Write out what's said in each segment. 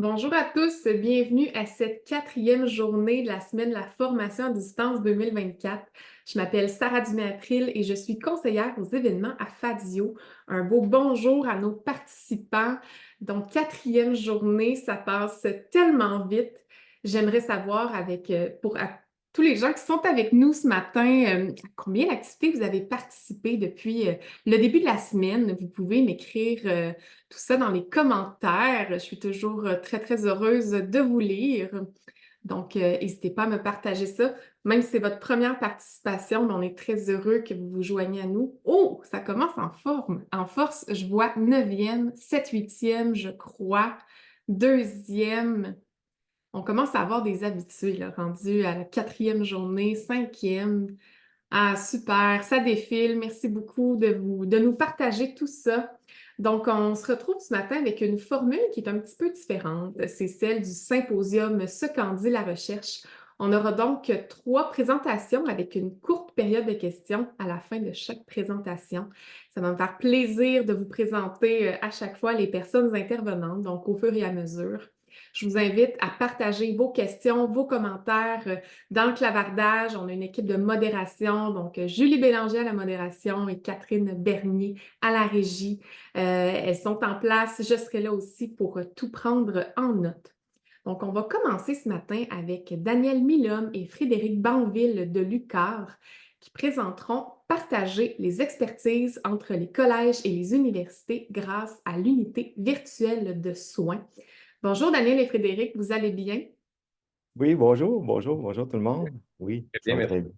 Bonjour à tous, bienvenue à cette quatrième journée de la semaine de la formation à distance 2024. Je m'appelle Sarah Dumais-April et je suis conseillère aux événements à Fadio. Un beau bonjour à nos participants. Donc, quatrième journée, ça passe tellement vite. J'aimerais savoir pour tous les gens qui sont avec nous ce matin, à combien d'activités vous avez participé depuis le début de la semaine. Vous pouvez m'écrire tout ça dans les commentaires. Je suis toujours très, très heureuse de vous lire. Donc, n'hésitez pas à me partager ça. Même si c'est votre première participation, mais on est très heureux que vous vous joigniez à nous. Oh, ça commence en forme. En force, je vois neuvième, 7 huitième, je crois, deuxième. On commence à avoir des habitués, là, rendus à la quatrième journée, cinquième. Ah, super, ça défile. Merci beaucoup de nous partager tout ça. Donc, on se retrouve ce matin avec une formule qui est un petit peu différente. C'est celle du symposium Ce qu'en dit la recherche. On aura donc trois présentations avec une courte période de questions à la fin de chaque présentation. Ça va me faire plaisir de vous présenter à chaque fois les personnes intervenantes, donc au fur et à mesure. Je vous invite à partager vos questions, vos commentaires dans le clavardage. On a une équipe de modération, donc Julie Bélanger à la modération et Catherine Bernier à la régie. Elles sont en place. Je serai là aussi pour tout prendre en note. Donc, on va commencer ce matin avec Daniel Milhomme et Frédéric Banville de l'UQAR qui présenteront partager les expertises entre les collèges et les universités grâce à l'unité virtuelle de soins. Bonjour Daniel et Frédéric, vous allez bien? Oui, bonjour, bonjour, bonjour tout le monde. Oui, Très ça bien, va merci. très bien.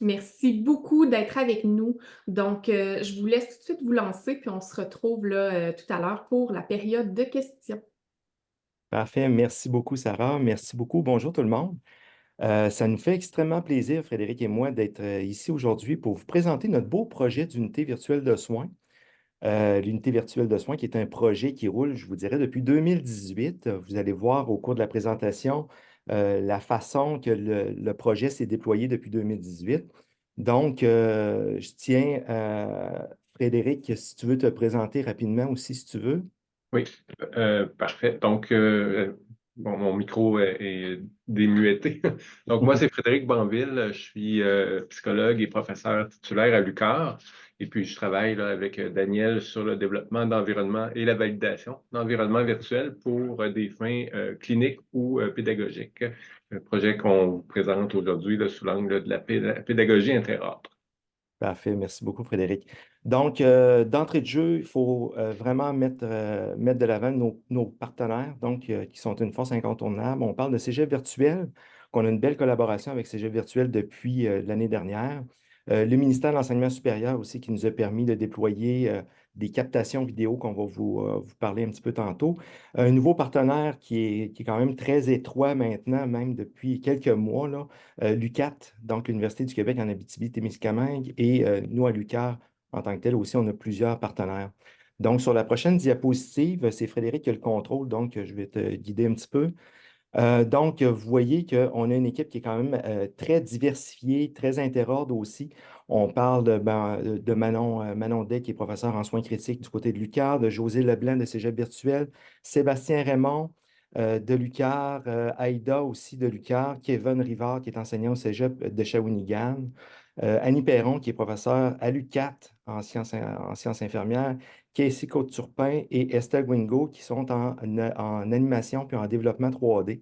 Merci beaucoup d'être avec nous. Donc, je vous laisse tout de suite vous lancer, puis on se retrouve là, tout à l'heure pour la période de questions. Parfait, merci beaucoup Sarah, merci beaucoup, bonjour tout le monde. Ça nous fait extrêmement plaisir, Frédéric et moi, d'être ici aujourd'hui pour vous présenter notre beau projet d'unité virtuelle de soins. L'unité virtuelle de soins qui est un projet qui roule, je vous dirais, depuis 2018. Vous allez voir au cours de la présentation la façon que le projet s'est déployé depuis 2018. Donc, je tiens, Frédéric, si tu veux te présenter rapidement aussi, si tu veux. Oui, parfait. Donc, bon, mon micro est démueté. Donc, moi, c'est Frédéric Banville. Je suis psychologue et professeur titulaire à l'UQAR. Et puis, je travaille là, avec Daniel sur le développement d'environnement et la validation d'environnement virtuel pour des fins cliniques ou pédagogiques. Un projet qu'on vous présente aujourd'hui là, sous l'angle de la pédagogie inter-ordre. Parfait, merci beaucoup, Frédéric. Donc, d'entrée de jeu, il faut vraiment mettre de l'avant nos partenaires, donc, qui sont une force incontournable. On parle de Cégep Virtuel, qu'on a une belle collaboration avec Cégep Virtuel depuis l'année dernière. Le ministère de l'Enseignement supérieur aussi, qui nous a permis de déployer des captations vidéo qu'on va vous parler un petit peu tantôt. Un nouveau partenaire qui est quand même très étroit maintenant, même depuis quelques mois, là, l'UQAT, donc l'Université du Québec en Abitibi-Témiscamingue, et nous, à l'UQAR, en tant que tel aussi, on a plusieurs partenaires. Donc, sur la prochaine diapositive, c'est Frédéric qui a le contrôle, donc je vais te guider un petit peu. Donc, vous voyez qu'on a une équipe qui est quand même très diversifiée, très interordre aussi. On parle de Manon Day, qui est professeur en soins critiques du côté de l'UQAR, de José Leblanc de Cégep Virtuel, Sébastien Raymond de l'UQAR, Aïda aussi de l'UQAR, Kevin Rivard, qui est enseignant au Cégep de Shawinigan, Annie Perron, qui est professeure à l'UQAT en sciences infirmières, Casey Côte-Turpin et Estelle Wingo qui sont en animation puis en développement 3D.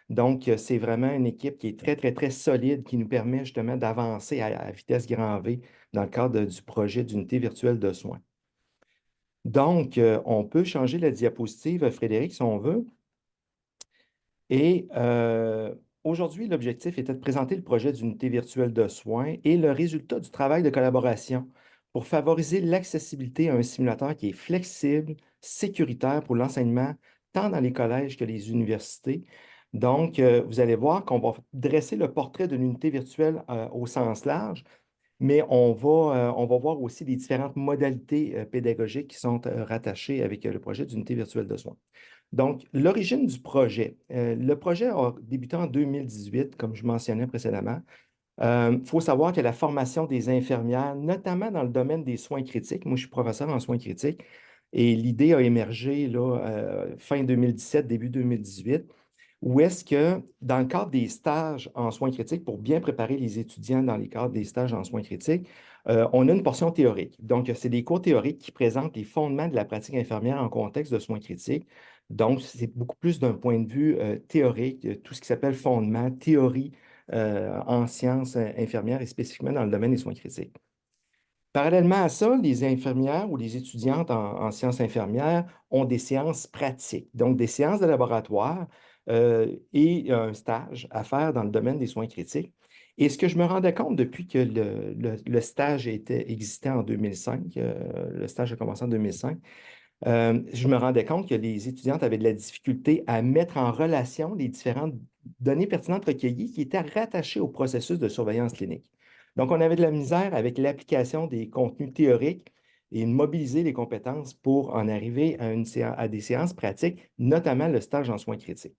Donc, c'est vraiment une équipe qui est très, très, très solide qui nous permet justement d'avancer à vitesse grand V dans le cadre du projet d'unité virtuelle de soins. Donc, on peut changer la diapositive, Frédéric, si on veut. Et aujourd'hui, l'objectif était de présenter le projet d'unité virtuelle de soins et le résultat du travail de collaboration pour favoriser l'accessibilité à un simulateur qui est flexible, sécuritaire pour l'enseignement, tant dans les collèges que les universités. Donc, vous allez voir qu'on va dresser le portrait de l'unité virtuelle au sens large, mais on va voir aussi les différentes modalités pédagogiques qui sont rattachées avec le projet d'unité virtuelle de soins. Donc, l'origine du projet. Le projet a débuté en 2018, comme je mentionnais précédemment. Il faut savoir que la formation des infirmières, notamment dans le domaine des soins critiques, moi je suis professeur en soins critiques, Et l'idée a émergé là, fin 2017, début 2018, où est-ce que, dans le cadre des stages en soins critiques, pour bien préparer les étudiants dans les cadres des stages en soins critiques, on a une portion théorique. Donc, c'est des cours théoriques qui présentent les fondements de la pratique infirmière en contexte de soins critiques. Donc, c'est beaucoup plus d'un point de vue théorique, tout ce qui s'appelle fondement, théorie en sciences infirmières et spécifiquement dans le domaine des soins critiques. Parallèlement à ça, les infirmières ou les étudiantes en sciences infirmières ont des séances pratiques, donc des séances de laboratoire et un stage à faire dans le domaine des soins critiques. Et ce que je me rendais compte depuis que le stage existait en 2005, le stage a commencé en 2005, je me rendais compte que les étudiantes avaient de la difficulté à mettre en relation les différentes données pertinentes recueillies qui étaient rattachées au processus de surveillance clinique. Donc, on avait de la misère avec l'application des contenus théoriques et de mobiliser les compétences pour en arriver à des séances pratiques, notamment le stage en soins critiques.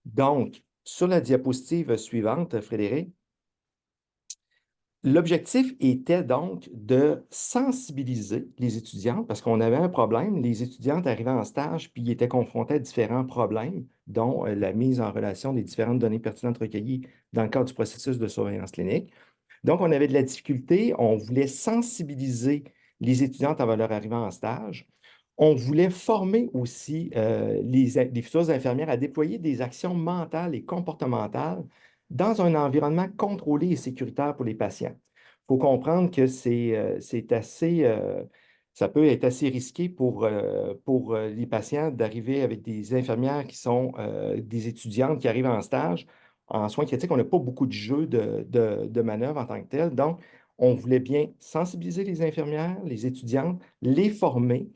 Donc, sur la diapositive suivante, Frédéric, l'objectif était donc de sensibiliser les étudiantes parce qu'on avait un problème. Les étudiantes arrivaient en stage puis étaient confrontées à différents problèmes, dont la mise en relation des différentes données pertinentes recueillies dans le cadre du processus de surveillance clinique. Donc, on avait de la difficulté. On voulait sensibiliser les étudiantes avant leur arrivée en stage. On voulait former aussi les futures infirmières à déployer des actions mentales et comportementales dans un environnement contrôlé et sécuritaire pour les patients. Il faut comprendre que ça peut être assez risqué pour les patients d'arriver avec des infirmières qui sont des étudiantes qui arrivent en stage. En soins critiques, on n'a pas beaucoup de jeux de manœuvre en tant que tel. Donc, on voulait bien sensibiliser les infirmières, les étudiantes, les former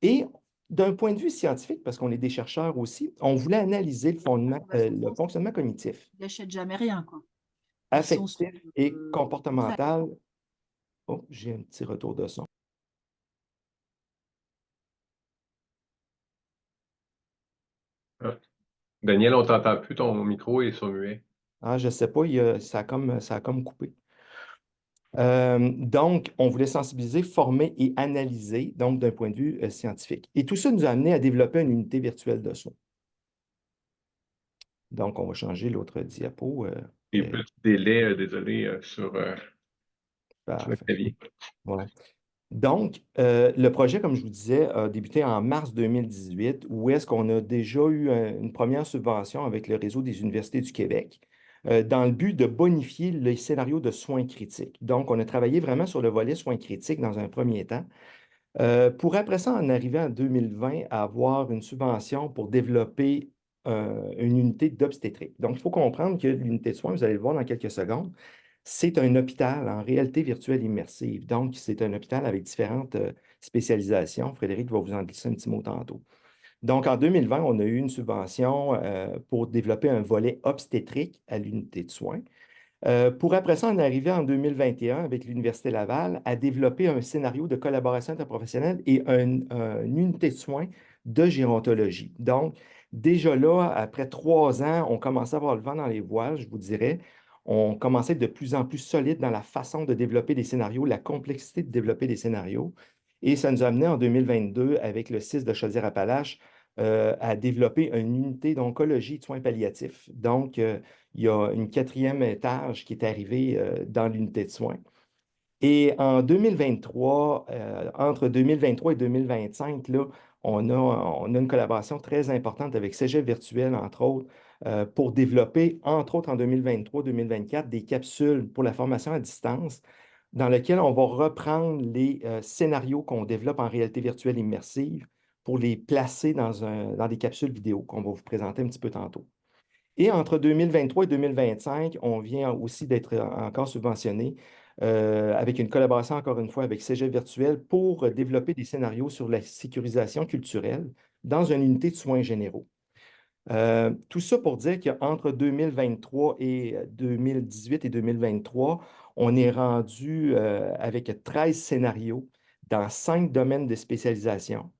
et d'un point de vue scientifique, parce qu'on est des chercheurs aussi, on voulait analyser le fonctionnement cognitif, Ils n'achètent jamais rien, quoi. Ils sont affectif et comportemental. Oh, j'ai un petit retour de son. Ah. Daniel, on ne t'entend plus, ton micro est sur muet. Ah, je ne sais pas, ça a comme coupé. Donc, on voulait sensibiliser, former et analyser, donc d'un point de vue scientifique. Et tout ça nous a amené à développer une unité virtuelle de soins. Donc, on va changer l'autre diapo. Et petit délai, désolé, sur le Parfait. clavier. Ouais. Donc, le projet, comme je vous disais, a débuté en mars 2018, où est-ce qu'on a déjà eu une première subvention avec le réseau des universités du Québec, dans le but de bonifier les scénarios de soins critiques. Donc, on a travaillé vraiment sur le volet soins critiques dans un premier temps, pour après ça en arriver en 2020 à avoir une subvention pour développer une unité d'obstétrique. Donc, il faut comprendre que l'unité de soins, vous allez le voir dans quelques secondes, c'est un hôpital en réalité virtuelle immersive. Donc, c'est un hôpital avec différentes spécialisations. Frédéric va vous en glisser un petit mot tantôt. Donc, en 2020, on a eu une subvention pour développer un volet obstétrique à l'unité de soins. Pour après ça, en arriver en 2021 avec l'Université Laval à développer un scénario de collaboration interprofessionnelle et une unité de soins de gérontologie. Donc, déjà là, après 3 ans, on commençait à avoir le vent dans les voiles, je vous dirais. On commençait à être de plus en plus solide dans la façon de développer des scénarios, la complexité de développer des scénarios. Et ça nous a amené en 2022, avec le CIS de Chaudière-Appalaches, à développer une unité d'oncologie de soins palliatifs. Donc, il y a une quatrième étage qui est arrivé dans l'unité de soins. Et en 2023, entre 2023 et 2025, là, on a une collaboration très importante avec Cégep Virtuel, entre autres, pour développer, entre autres en 2023-2024, des capsules pour la formation à distance dans lesquelles on va reprendre les scénarios qu'on développe en réalité virtuelle immersive pour les placer dans des capsules vidéo qu'on va vous présenter un petit peu tantôt. Et entre 2023 et 2025, on vient aussi d'être encore subventionné avec une collaboration, encore une fois, avec Cégep Virtuel pour développer des scénarios sur la sécurisation culturelle dans une unité de soins généraux. Tout ça pour dire qu'entre 2023 et 2018 et 2023, on est rendu avec 13 scénarios dans 5 domaines de spécialisation.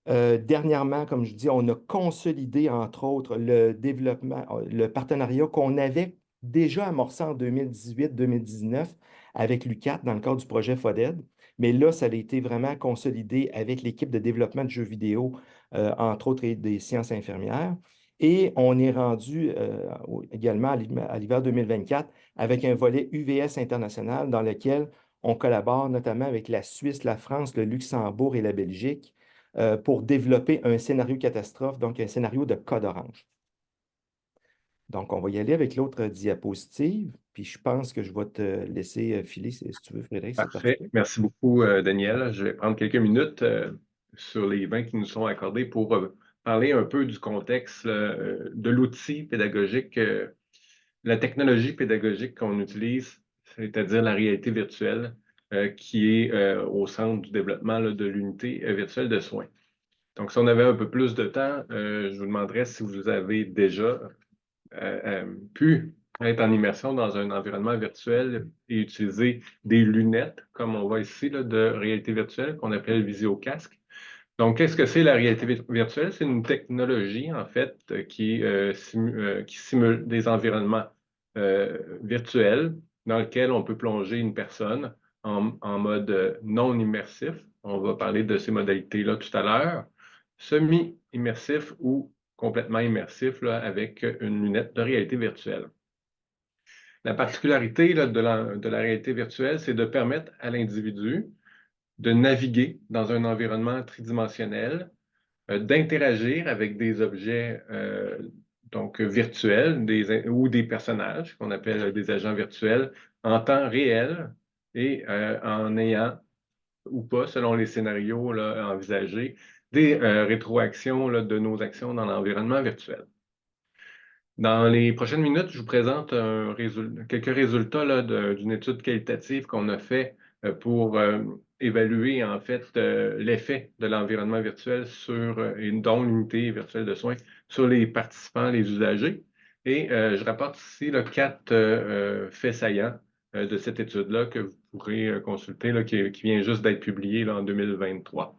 Dernièrement, comme je dis, on a consolidé, entre autres, le développement, le partenariat qu'on avait déjà amorcé en 2018-2019 avec l'UQAT dans le cadre du projet FODED. Mais là, ça a été vraiment consolidé avec l'équipe de développement de jeux vidéo, entre autres et des sciences infirmières. Et on est rendu également à l'hiver 2024 avec un volet UVS international dans lequel on collabore notamment avec la Suisse, la France, le Luxembourg et la Belgique pour développer un scénario catastrophe, donc un scénario de code orange. Donc, on va y aller avec l'autre diapositive, puis je pense que je vais te laisser filer si tu veux, Frédéric, c'est Parfait. parfait. Merci beaucoup, Daniel. Je vais prendre quelques minutes sur les 20 qui nous sont accordés pour parler un peu du contexte de l'outil pédagogique, la technologie pédagogique qu'on utilise, c'est-à-dire la réalité virtuelle, qui est au centre du développement là, de l'unité virtuelle de soins. Donc, si on avait un peu plus de temps, je vous demanderais si vous avez déjà pu être en immersion dans un environnement virtuel et utiliser des lunettes, comme on voit ici, là, de réalité virtuelle, qu'on appelle visio-casque. Donc, qu'est-ce que c'est la réalité virtuelle? C'est une technologie, en fait, qui simule des environnements virtuels dans lesquels on peut plonger une personne en mode non immersif. On va parler de ces modalités-là tout à l'heure. Semi-immersif ou complètement immersif là, avec une lunette de réalité virtuelle. La particularité là, de la réalité virtuelle, c'est de permettre à l'individu de naviguer dans un environnement tridimensionnel, d'interagir avec des objets donc virtuels ou des personnages qu'on appelle des agents virtuels en temps réel et en ayant ou pas, selon les scénarios là, envisagés, des rétroactions là, de nos actions dans l'environnement virtuel. Dans les prochaines minutes, je vous présente quelques résultats là, d'une étude qualitative qu'on a fait pour évaluer en fait l'effet de l'environnement virtuel sur, et dont l'unité virtuelle de soins, sur les participants, les usagers. Et je rapporte ici là, 4 faits saillants de cette étude-là que vous pourrez consulter, là, qui vient juste d'être publiée là, en 2023.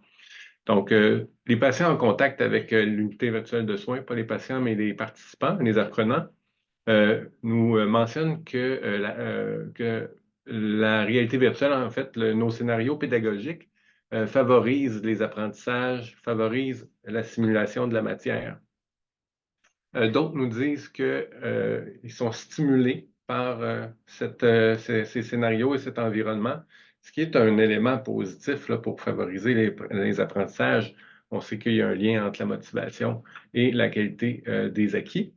Donc, les patients en contact avec l'unité virtuelle de soins, pas les patients, mais les participants, les apprenants, nous mentionnent que la réalité virtuelle, en fait, nos scénarios pédagogiques favorisent les apprentissages, favorisent la simulation de la matière. D'autres nous disent qu'ils sont stimulés par ces scénarios et cet environnement, ce qui est un élément positif là, pour favoriser les apprentissages. On sait qu'il y a un lien entre la motivation et la qualité des acquis.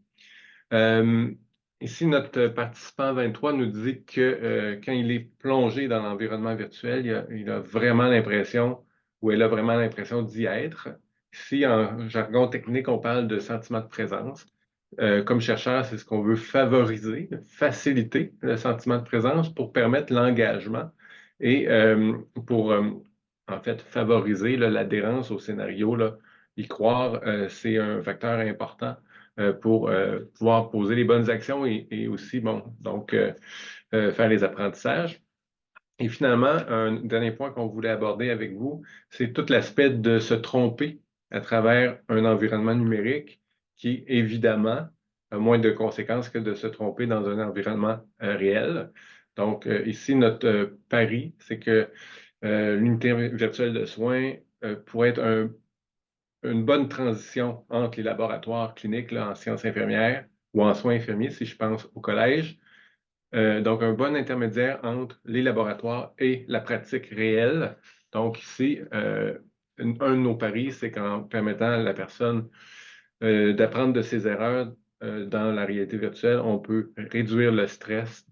Ici, notre participant 23 nous dit que quand il est plongé dans l'environnement virtuel, il a vraiment l'impression, ou elle a vraiment l'impression d'y être. Ici, en jargon technique, on parle de sentiment de présence. Comme chercheur, c'est ce qu'on veut favoriser, faciliter le sentiment de présence pour permettre l'engagement et pour, en fait, favoriser l'adhérence au scénario. Là. Y croire, c'est un facteur important pour pouvoir poser les bonnes actions et aussi, bon, donc, faire les apprentissages. Et finalement, un dernier point qu'on voulait aborder avec vous, c'est tout l'aspect de se tromper à travers un environnement numérique qui, évidemment, a moins de conséquences que de se tromper dans un environnement réel. Donc, ici, notre pari, c'est que l'unité virtuelle de soins pourrait être une bonne transition entre les laboratoires cliniques là, en sciences infirmières ou en soins infirmiers, si je pense au collège. Donc, un bon intermédiaire entre les laboratoires et la pratique réelle. Donc, ici, un de nos paris, c'est qu'en permettant à la personne d'apprendre de ses erreurs dans la réalité virtuelle, on peut réduire le stress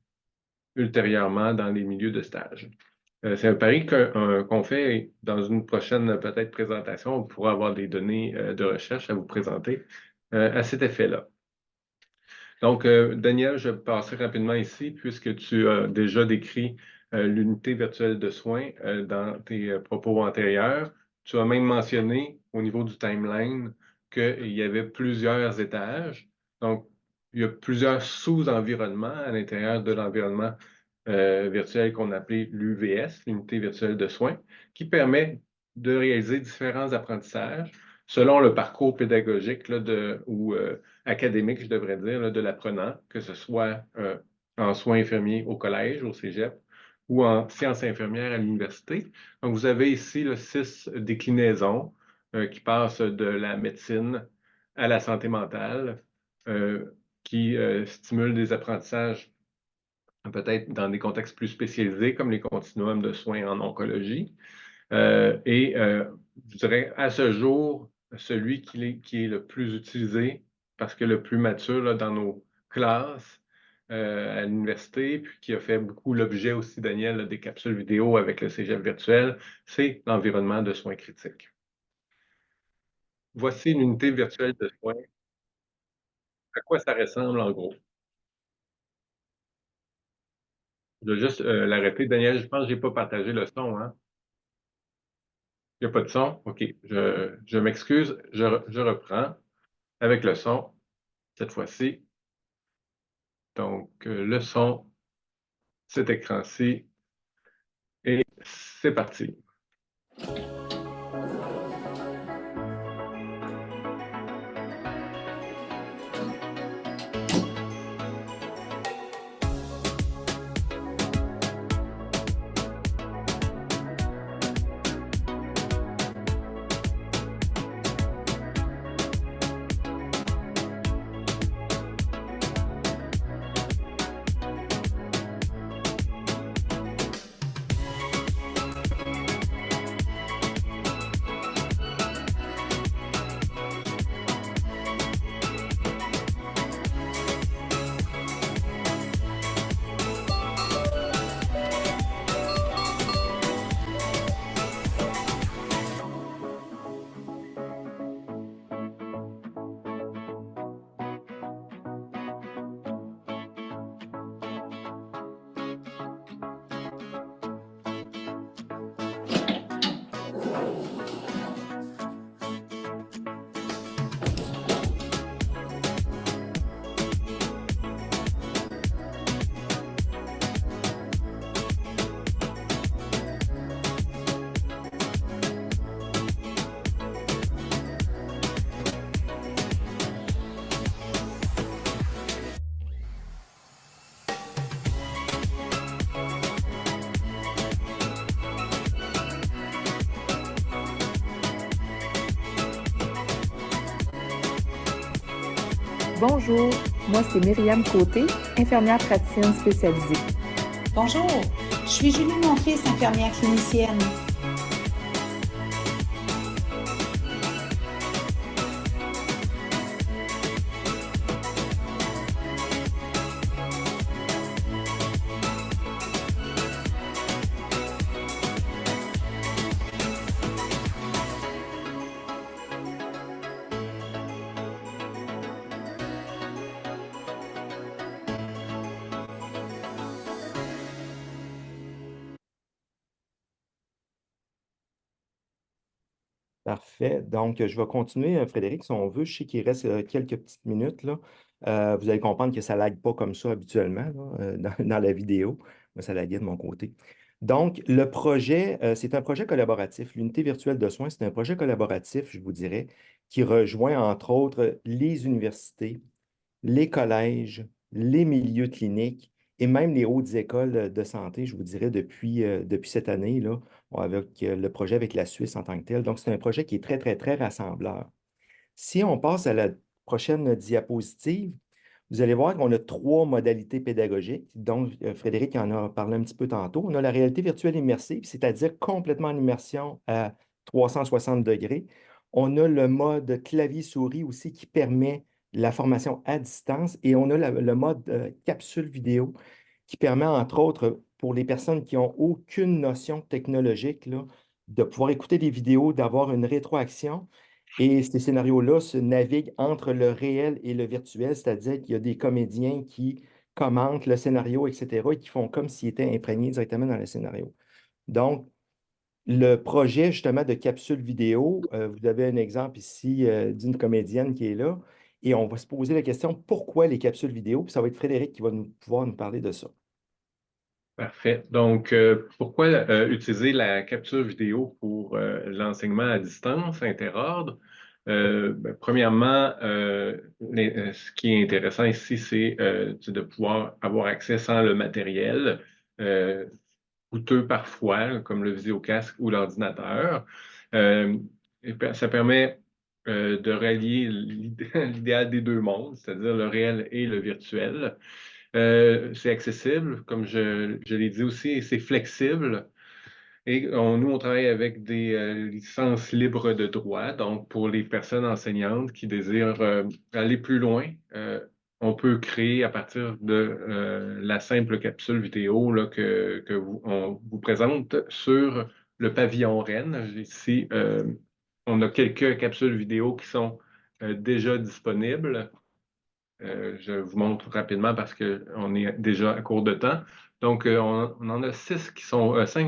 ultérieurement dans les milieux de stage. C'est un pari qu'on fait dans une prochaine peut-être présentation. On pourra avoir des données de recherche à vous présenter à cet effet-là. Donc, Daniel, je vais passer rapidement ici puisque tu as déjà décrit l'unité virtuelle de soins dans tes propos antérieurs. Tu as même mentionné au niveau du timeline qu'il y avait plusieurs étages. Donc, il y a plusieurs sous-environnements à l'intérieur de l'environnement virtuel qu'on appelait l'UVS, l'unité virtuelle de soins, qui permet de réaliser différents apprentissages selon le parcours pédagogique là, ou académique, je devrais dire, là, de l'apprenant, que ce soit en soins infirmiers au collège, au cégep, ou en sciences infirmières à l'université. Donc, vous avez ici là, 6 déclinaisons qui passent de la médecine à la santé mentale, qui stimulent des apprentissages peut-être dans des contextes plus spécialisés, comme les continuums de soins en oncologie. Je dirais, à ce jour, celui qui est le plus utilisé, parce que le plus mature là, dans nos classes à l'université, puis qui a fait beaucoup l'objet aussi, Daniel, là, des capsules vidéo avec le cégep virtuel, c'est l'environnement de soins critiques. Voici une unité virtuelle de soins. À quoi ça ressemble en gros? Je vais juste l'arrêter. Daniel, je pense que je n'ai pas partagé le son, hein? Il n'y a pas de son? OK. Je m'excuse. Je reprends avec le son cette fois-ci. Donc, le son, cet écran-ci, et c'est parti. Bonjour, moi c'est Myriam Côté, infirmière praticienne spécialisée. Bonjour, je suis Julie Monfils, infirmière clinicienne. Parfait. Donc, je vais continuer, Frédéric, si on veut. Je sais qu'il reste quelques petites minutes, là. Vous allez comprendre que ça ne lag pas comme ça habituellement, là, dans la vidéo. Moi, ça laguait de mon côté. Donc, le projet, c'est un projet collaboratif. L'unité virtuelle de soins, c'est un projet collaboratif, je vous dirais, qui rejoint entre autres les universités, les collèges, les milieux cliniques et même les hautes écoles de santé, je vous dirais, depuis cette année, là, avec le projet avec la Suisse en tant que tel. Donc, c'est un projet qui est très, très, très rassembleur. Si on passe à la prochaine diapositive, vous allez voir qu'on a 3 modalités pédagogiques. Donc, Frédéric en a parlé un petit peu tantôt. On a la réalité virtuelle immersive, c'est-à-dire complètement en immersion à 360 degrés. On a le mode clavier-souris aussi qui permet la formation à distance. Et on a le mode capsule vidéo qui permet, entre autres, pour les personnes qui n'ont aucune notion technologique, là, de pouvoir écouter des vidéos, d'avoir une rétroaction. Et ces scénarios-là se naviguent entre le réel et le virtuel, c'est-à-dire qu'il y a des comédiens qui commentent le scénario, etc., et qui font comme s'ils étaient imprégnés directement dans le scénario. Donc, le projet justement de capsule vidéo, vous avez un exemple ici d'une comédienne qui est là, et on va se poser la question pourquoi les capsules vidéo, puis ça va être Frédéric qui va pouvoir nous parler de ça. Parfait. Donc, pourquoi utiliser la capture vidéo pour l'enseignement à distance, interordre? Premièrement, ce qui est intéressant ici, c'est de pouvoir avoir accès sans le matériel, coûteux parfois, comme le vidéocasque ou l'ordinateur. Euh, Ça permet de relier l'idéal des deux mondes, c'est-à-dire le réel et le virtuel. C'est accessible, comme je l'ai dit aussi, et c'est flexible. Et nous, on travaille avec des licences libres de droit. Donc, pour les personnes enseignantes qui désirent aller plus loin, on peut créer à partir de la simple capsule vidéo là, on vous présente sur le pavillon Rennes. Ici, on a quelques capsules vidéo qui sont déjà disponibles. Je vous montre rapidement parce qu'on est déjà à court de temps. Donc, on en a cinq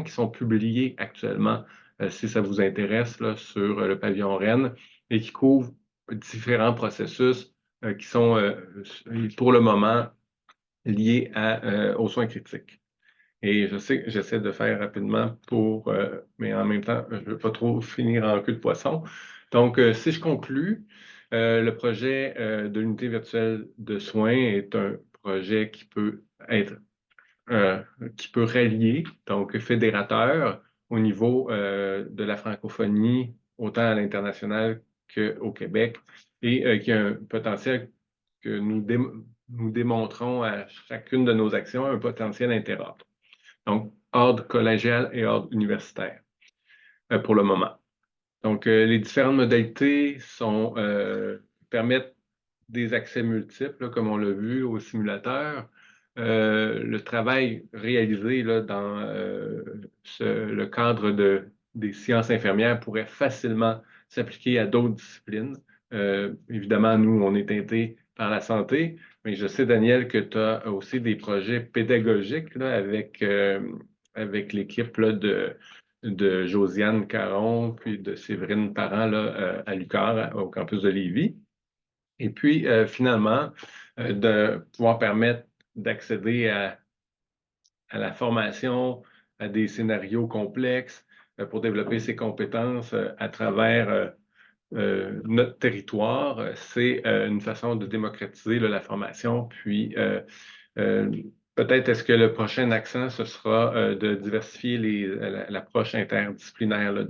qui sont publiés actuellement, si ça vous intéresse, là, sur le pavillon Rennes et qui couvrent différents processus qui sont, pour le moment, liés aux soins critiques. Et je sais que j'essaie de faire rapidement mais en même temps, je ne veux pas trop finir en queue de poisson. Donc, si je conclus, le projet de l'unité virtuelle de soins est un projet qui peut rallier, donc fédérateur au niveau de la francophonie, autant à l'international qu'au Québec, et qui a un potentiel que nous démontrons à chacune de nos actions, un potentiel interordre. Donc, ordre collégial et ordre universitaire pour le moment. Donc, les différentes modalités permettent des accès multiples, là, comme on l'a vu au simulateur. Le travail réalisé là, dans le cadre des sciences infirmières pourrait facilement s'appliquer à d'autres disciplines. Évidemment, nous, on est teintés par la santé, mais je sais, Daniel, que tu as aussi des projets pédagogiques là, avec l'équipe là, de Josiane Caron, puis de Séverine Parent là, à l'UQAR, au campus de Lévis. Et puis, finalement, de pouvoir permettre d'accéder à la formation, à des scénarios complexes pour développer ses compétences à travers notre territoire. C'est une façon de démocratiser là, la formation. Puis, euh, peut-être est-ce que le prochain accent, ce sera de diversifier l'approche interdisciplinaire là,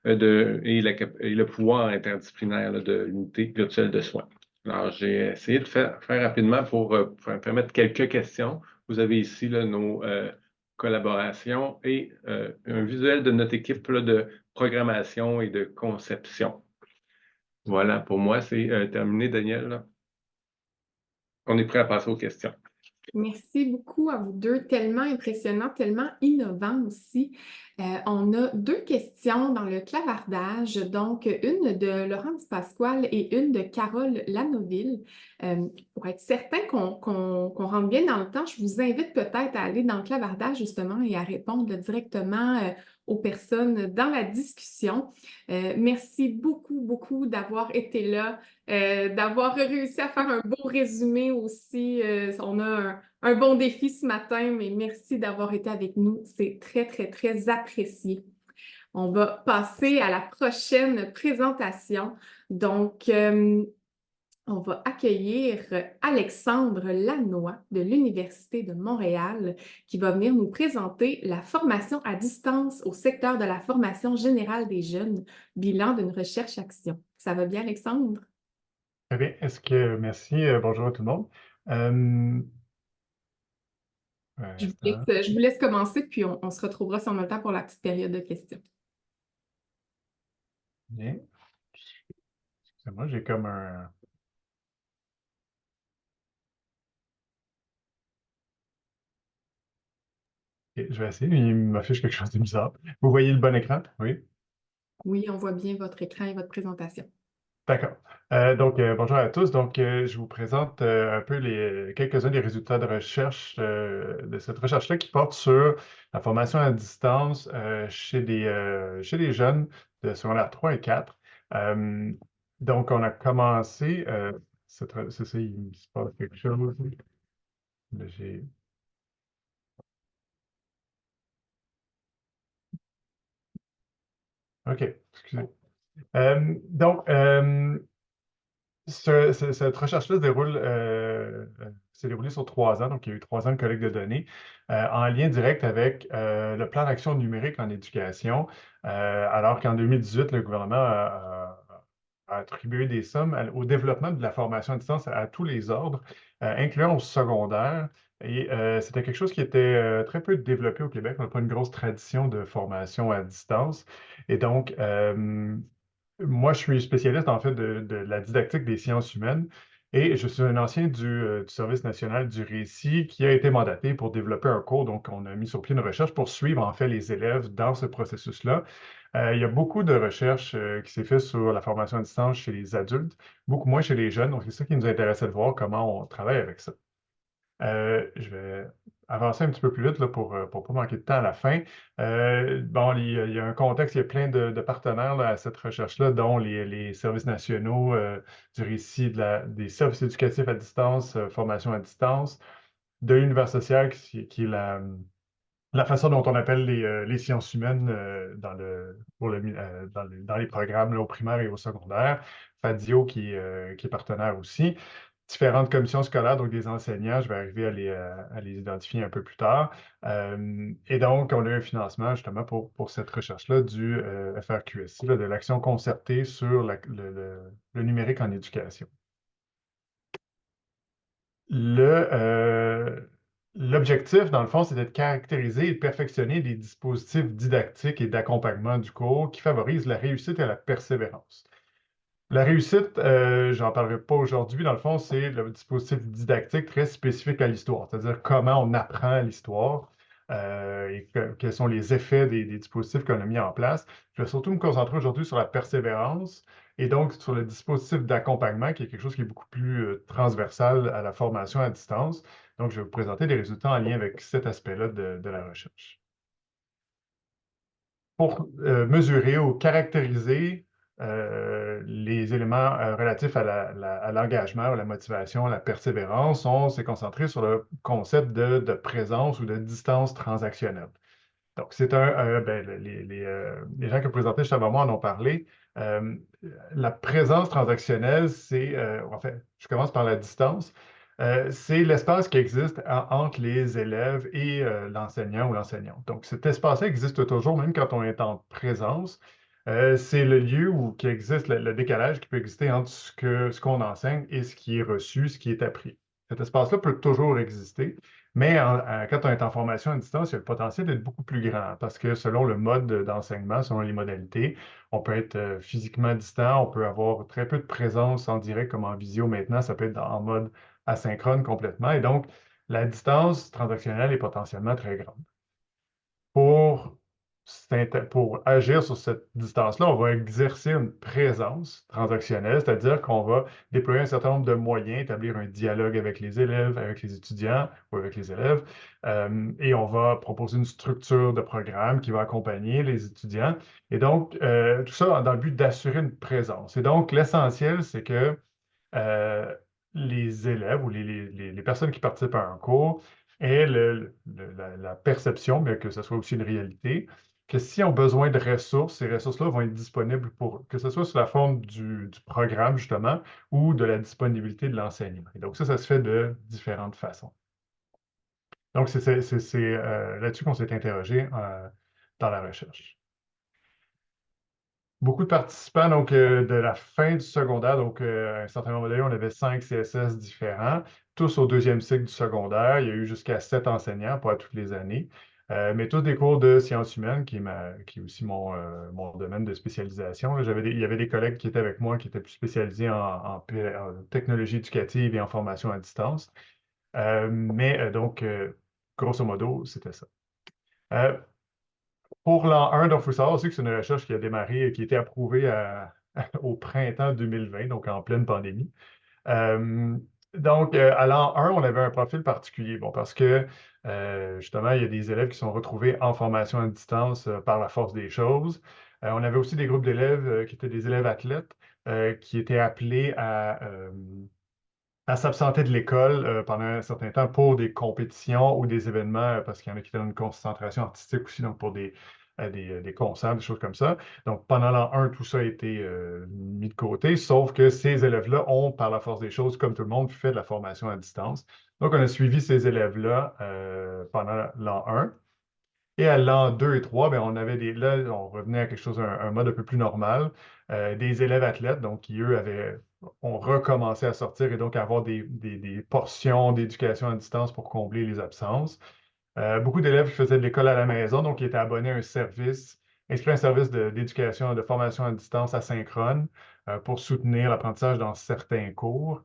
et le pouvoir interdisciplinaire là, de l'unité virtuelle de soins. Alors, j'ai essayé de faire rapidement pour permettre quelques questions. Vous avez ici là, nos collaborations et un visuel de notre équipe là, de programmation et de conception. Voilà, pour moi, c'est terminé, Daniel. On est prêt à passer aux questions. Merci beaucoup à vous deux, tellement impressionnant, tellement innovant aussi. On a deux questions dans le clavardage, donc une de Laurence Pasquale et une de Carole Lanoville. Pour être certain qu'on rentre bien dans le temps, je vous invite peut-être à aller dans le clavardage justement et à répondre directement aux personnes dans la discussion. Merci beaucoup, beaucoup d'avoir été là. D'avoir réussi à faire un beau résumé aussi. On a un bon défi ce matin, mais merci d'avoir été avec nous. C'est très, très, très apprécié. On va passer à la prochaine présentation. Donc, on va accueillir Alexandre Lannoy de l'Université de Montréal qui va venir nous présenter la formation à distance au secteur de la formation générale des jeunes, bilan d'une recherche-action. Ça va bien, Alexandre? Très bien. Merci. Bonjour à tout le monde. Je vous laisse commencer, puis on se retrouvera si on a le temps pour la petite période de questions. Bien. Excusez-moi, j'ai comme un... Ok, je vais essayer, il m'affiche quelque chose de bizarre. Vous voyez le bon écran? Oui? Oui, on voit bien votre écran et votre présentation. D'accord. Bonjour à tous. Je vous présente un peu quelques-uns des résultats de recherche de cette recherche-là qui porte sur la formation à distance chez les jeunes de secondaire 3 et 4. On a commencé, c'est ça, il se passe quelque chose. Là, OK, excusez. Donc, cette recherche-là s'est déroulée sur 3 ans, donc il y a eu 3 ans de collecte de données, en lien direct avec le plan d'action numérique en éducation, alors qu'en 2018, le gouvernement a attribué des sommes au développement de la formation à distance à tous les ordres, incluant au secondaire. Et c'était quelque chose qui était très peu développé au Québec. On n'a pas une grosse tradition de formation à distance. Et donc, moi, je suis spécialiste en fait de la didactique des sciences humaines et je suis un ancien du Service national du récit qui a été mandaté pour développer un cours. Donc, on a mis sur pied une recherche pour suivre en fait les élèves dans ce processus-là. Il y a beaucoup de recherches qui s'est fait sur la formation à distance chez les adultes, beaucoup moins chez les jeunes. Donc, c'est ça qui nous intéressait de voir comment on travaille avec ça. Je vais avancer un petit peu plus vite là, pour ne pas manquer de temps à la fin. Bon, il y a un contexte, il y a plein de partenaires là, à cette recherche-là, dont les services nationaux du récit des services éducatifs à distance, formation à distance, de l'univers social, qui est la façon dont on appelle les sciences humaines dans les programmes là, au primaire et au secondaire. Fadio, qui est partenaire aussi. Différentes commissions scolaires, donc des enseignants, je vais arriver à les identifier un peu plus tard. Et donc, on a eu un financement justement pour cette recherche-là du FRQSI, là, de l'action concertée sur le numérique en éducation. L'objectif, dans le fond, c'était de caractériser et de perfectionner des dispositifs didactiques et d'accompagnement du cours qui favorisent la réussite et la persévérance. La réussite, j'en parlerai pas aujourd'hui, dans le fond, c'est le dispositif didactique très spécifique à l'histoire, c'est-à-dire comment on apprend l'histoire et quels sont les effets des dispositifs qu'on a mis en place. Je vais surtout me concentrer aujourd'hui sur la persévérance et donc sur le dispositif d'accompagnement, qui est quelque chose qui est beaucoup plus transversal à la formation à distance. Donc, je vais vous présenter des résultats en lien avec cet aspect-là de la recherche. Pour mesurer ou caractériser les éléments relatifs à l'engagement, la motivation, la persévérance, on s'est concentré sur le concept de présence ou de distance transactionnelle. Donc, c'est les gens qui ont présenté juste avant moi en ont parlé. Euh, la présence transactionnelle, en fait, je commence par la distance. C'est l'espace qui existe entre les élèves et l'enseignant ou l'enseignante. Donc, cet espace-là existe toujours, même quand on est en présence. C'est le lieu où qui existe le décalage qui peut exister entre ce qu'on enseigne et ce qui est reçu, ce qui est appris. Cet espace-là peut toujours exister. Mais quand on est en formation à distance, il y a le potentiel d'être beaucoup plus grand parce que selon le mode d'enseignement, selon les modalités, on peut être physiquement distant, on peut avoir très peu de présence en direct comme en visio maintenant, ça peut être en mode asynchrone complètement. Et donc, la distance transactionnelle est potentiellement très grande. Pour agir sur cette distance-là, on va exercer une présence transactionnelle, c'est-à-dire qu'on va déployer un certain nombre de moyens, établir un dialogue avec les élèves, avec les étudiants ou avec les élèves, et on va proposer une structure de programme qui va accompagner les étudiants. Et donc, tout ça dans le but d'assurer une présence. Et donc, l'essentiel, c'est que euh, les élèves ou les personnes qui participent à un cours aient la perception, mais que ce soit aussi une réalité, que s'ils ont besoin de ressources, ces ressources-là vont être disponibles pour que ce soit sous la forme du programme, justement, ou de la disponibilité de l'enseignant. Et donc, ça se fait de différentes façons. Donc, c'est là-dessus qu'on s'est interrogé dans la recherche. Beaucoup de participants donc, de la fin du secondaire, donc à un certain moment donné, on avait 5 CSS différents, tous au deuxième cycle du secondaire. Il y a eu jusqu'à 7 enseignants, pas à toutes les années, mais tous des cours de sciences humaines, qui est aussi mon domaine de spécialisation. Là, il y avait des collègues qui étaient avec moi qui étaient plus spécialisés en technologie éducative et en formation à distance. Donc, grosso modo, c'était ça. Pour l'an 1, donc il faut savoir aussi que c'est une recherche qui a démarré, qui a été approuvée au printemps 2020, donc en pleine pandémie. Donc, à l'an 1, on avait un profil particulier. Bon, parce que justement, il y a des élèves qui sont retrouvés en formation à distance par la force des choses. On avait aussi des groupes d'élèves qui étaient des élèves athlètes qui étaient appelés à s'absenter de l'école pendant un certain temps pour des compétitions ou des événements, parce qu'il y en a qui étaient dans une concentration artistique aussi, donc pour des des concerts, des choses comme ça. Donc, pendant l'an 1, tout ça a été mis de côté, sauf que ces élèves-là ont, par la force des choses, comme tout le monde, fait de la formation à distance. Donc, on a suivi ces élèves-là pendant l'an 1. Et à l'an 2 et 3, ben, là, on revenait à quelque chose, un mode un peu plus normal. Des élèves athlètes, donc qui, eux, ont recommencé à sortir et donc à avoir des portions d'éducation à distance pour combler les absences. Beaucoup d'élèves qui faisaient de l'école à la maison, donc qui étaient abonnés à un service, inscrits à un service d'éducation, de formation à distance asynchrone pour soutenir l'apprentissage dans certains cours.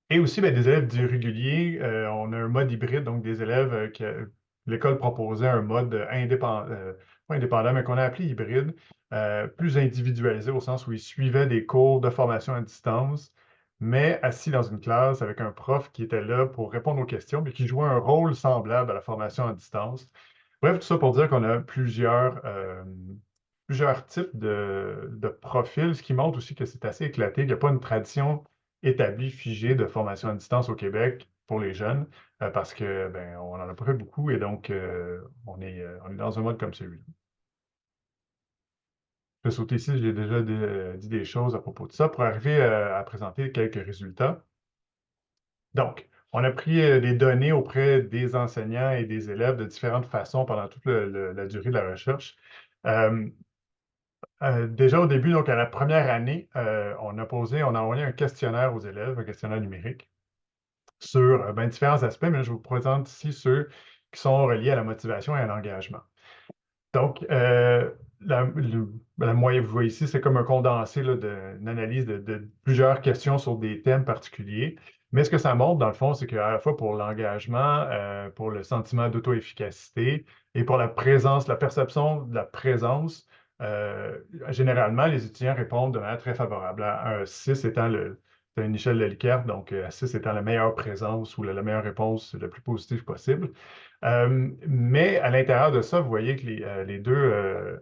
Et aussi, ben, des élèves dits réguliers, on a un mode hybride, donc des élèves que l'école proposait un mode indépendant, pas indépendant, mais qu'on a appelé hybride, plus individualisé au sens où ils suivaient des cours de formation à distance, mais assis dans une classe avec un prof qui était là pour répondre aux questions, mais qui jouait un rôle semblable à la formation à distance. Bref, tout ça pour dire qu'on a plusieurs types de profils, ce qui montre aussi que c'est assez éclaté, qu'il n'y a pas une tradition établie, figée de formation à distance au Québec pour les jeunes, parce que ben, on n'en a pas fait beaucoup et donc on est dans un mode comme celui-là. Je vais sauter ici, j'ai déjà dit des choses à propos de ça pour arriver à présenter quelques résultats. Donc, on a pris des données auprès des enseignants et des élèves de différentes façons pendant toute la durée de la recherche. Déjà au début, donc à la première année, on a envoyé un questionnaire aux élèves, un questionnaire numérique, sur différents aspects, mais je vous présente ici ceux qui sont reliés à la motivation et à l'engagement. Donc, la moyenne, vous voyez ici, c'est comme un condensé d'une analyse de plusieurs questions sur des thèmes particuliers. Mais ce que ça montre, dans le fond, c'est qu'à la fois pour l'engagement, pour le sentiment d'auto-efficacité et pour la présence, la perception de la présence, généralement, les étudiants répondent de manière très favorable. À un 6 étant c'est une échelle de Likert, donc à 6 étant la meilleure présence ou la meilleure réponse la plus positive possible. Mais à l'intérieur de ça, vous voyez que les deux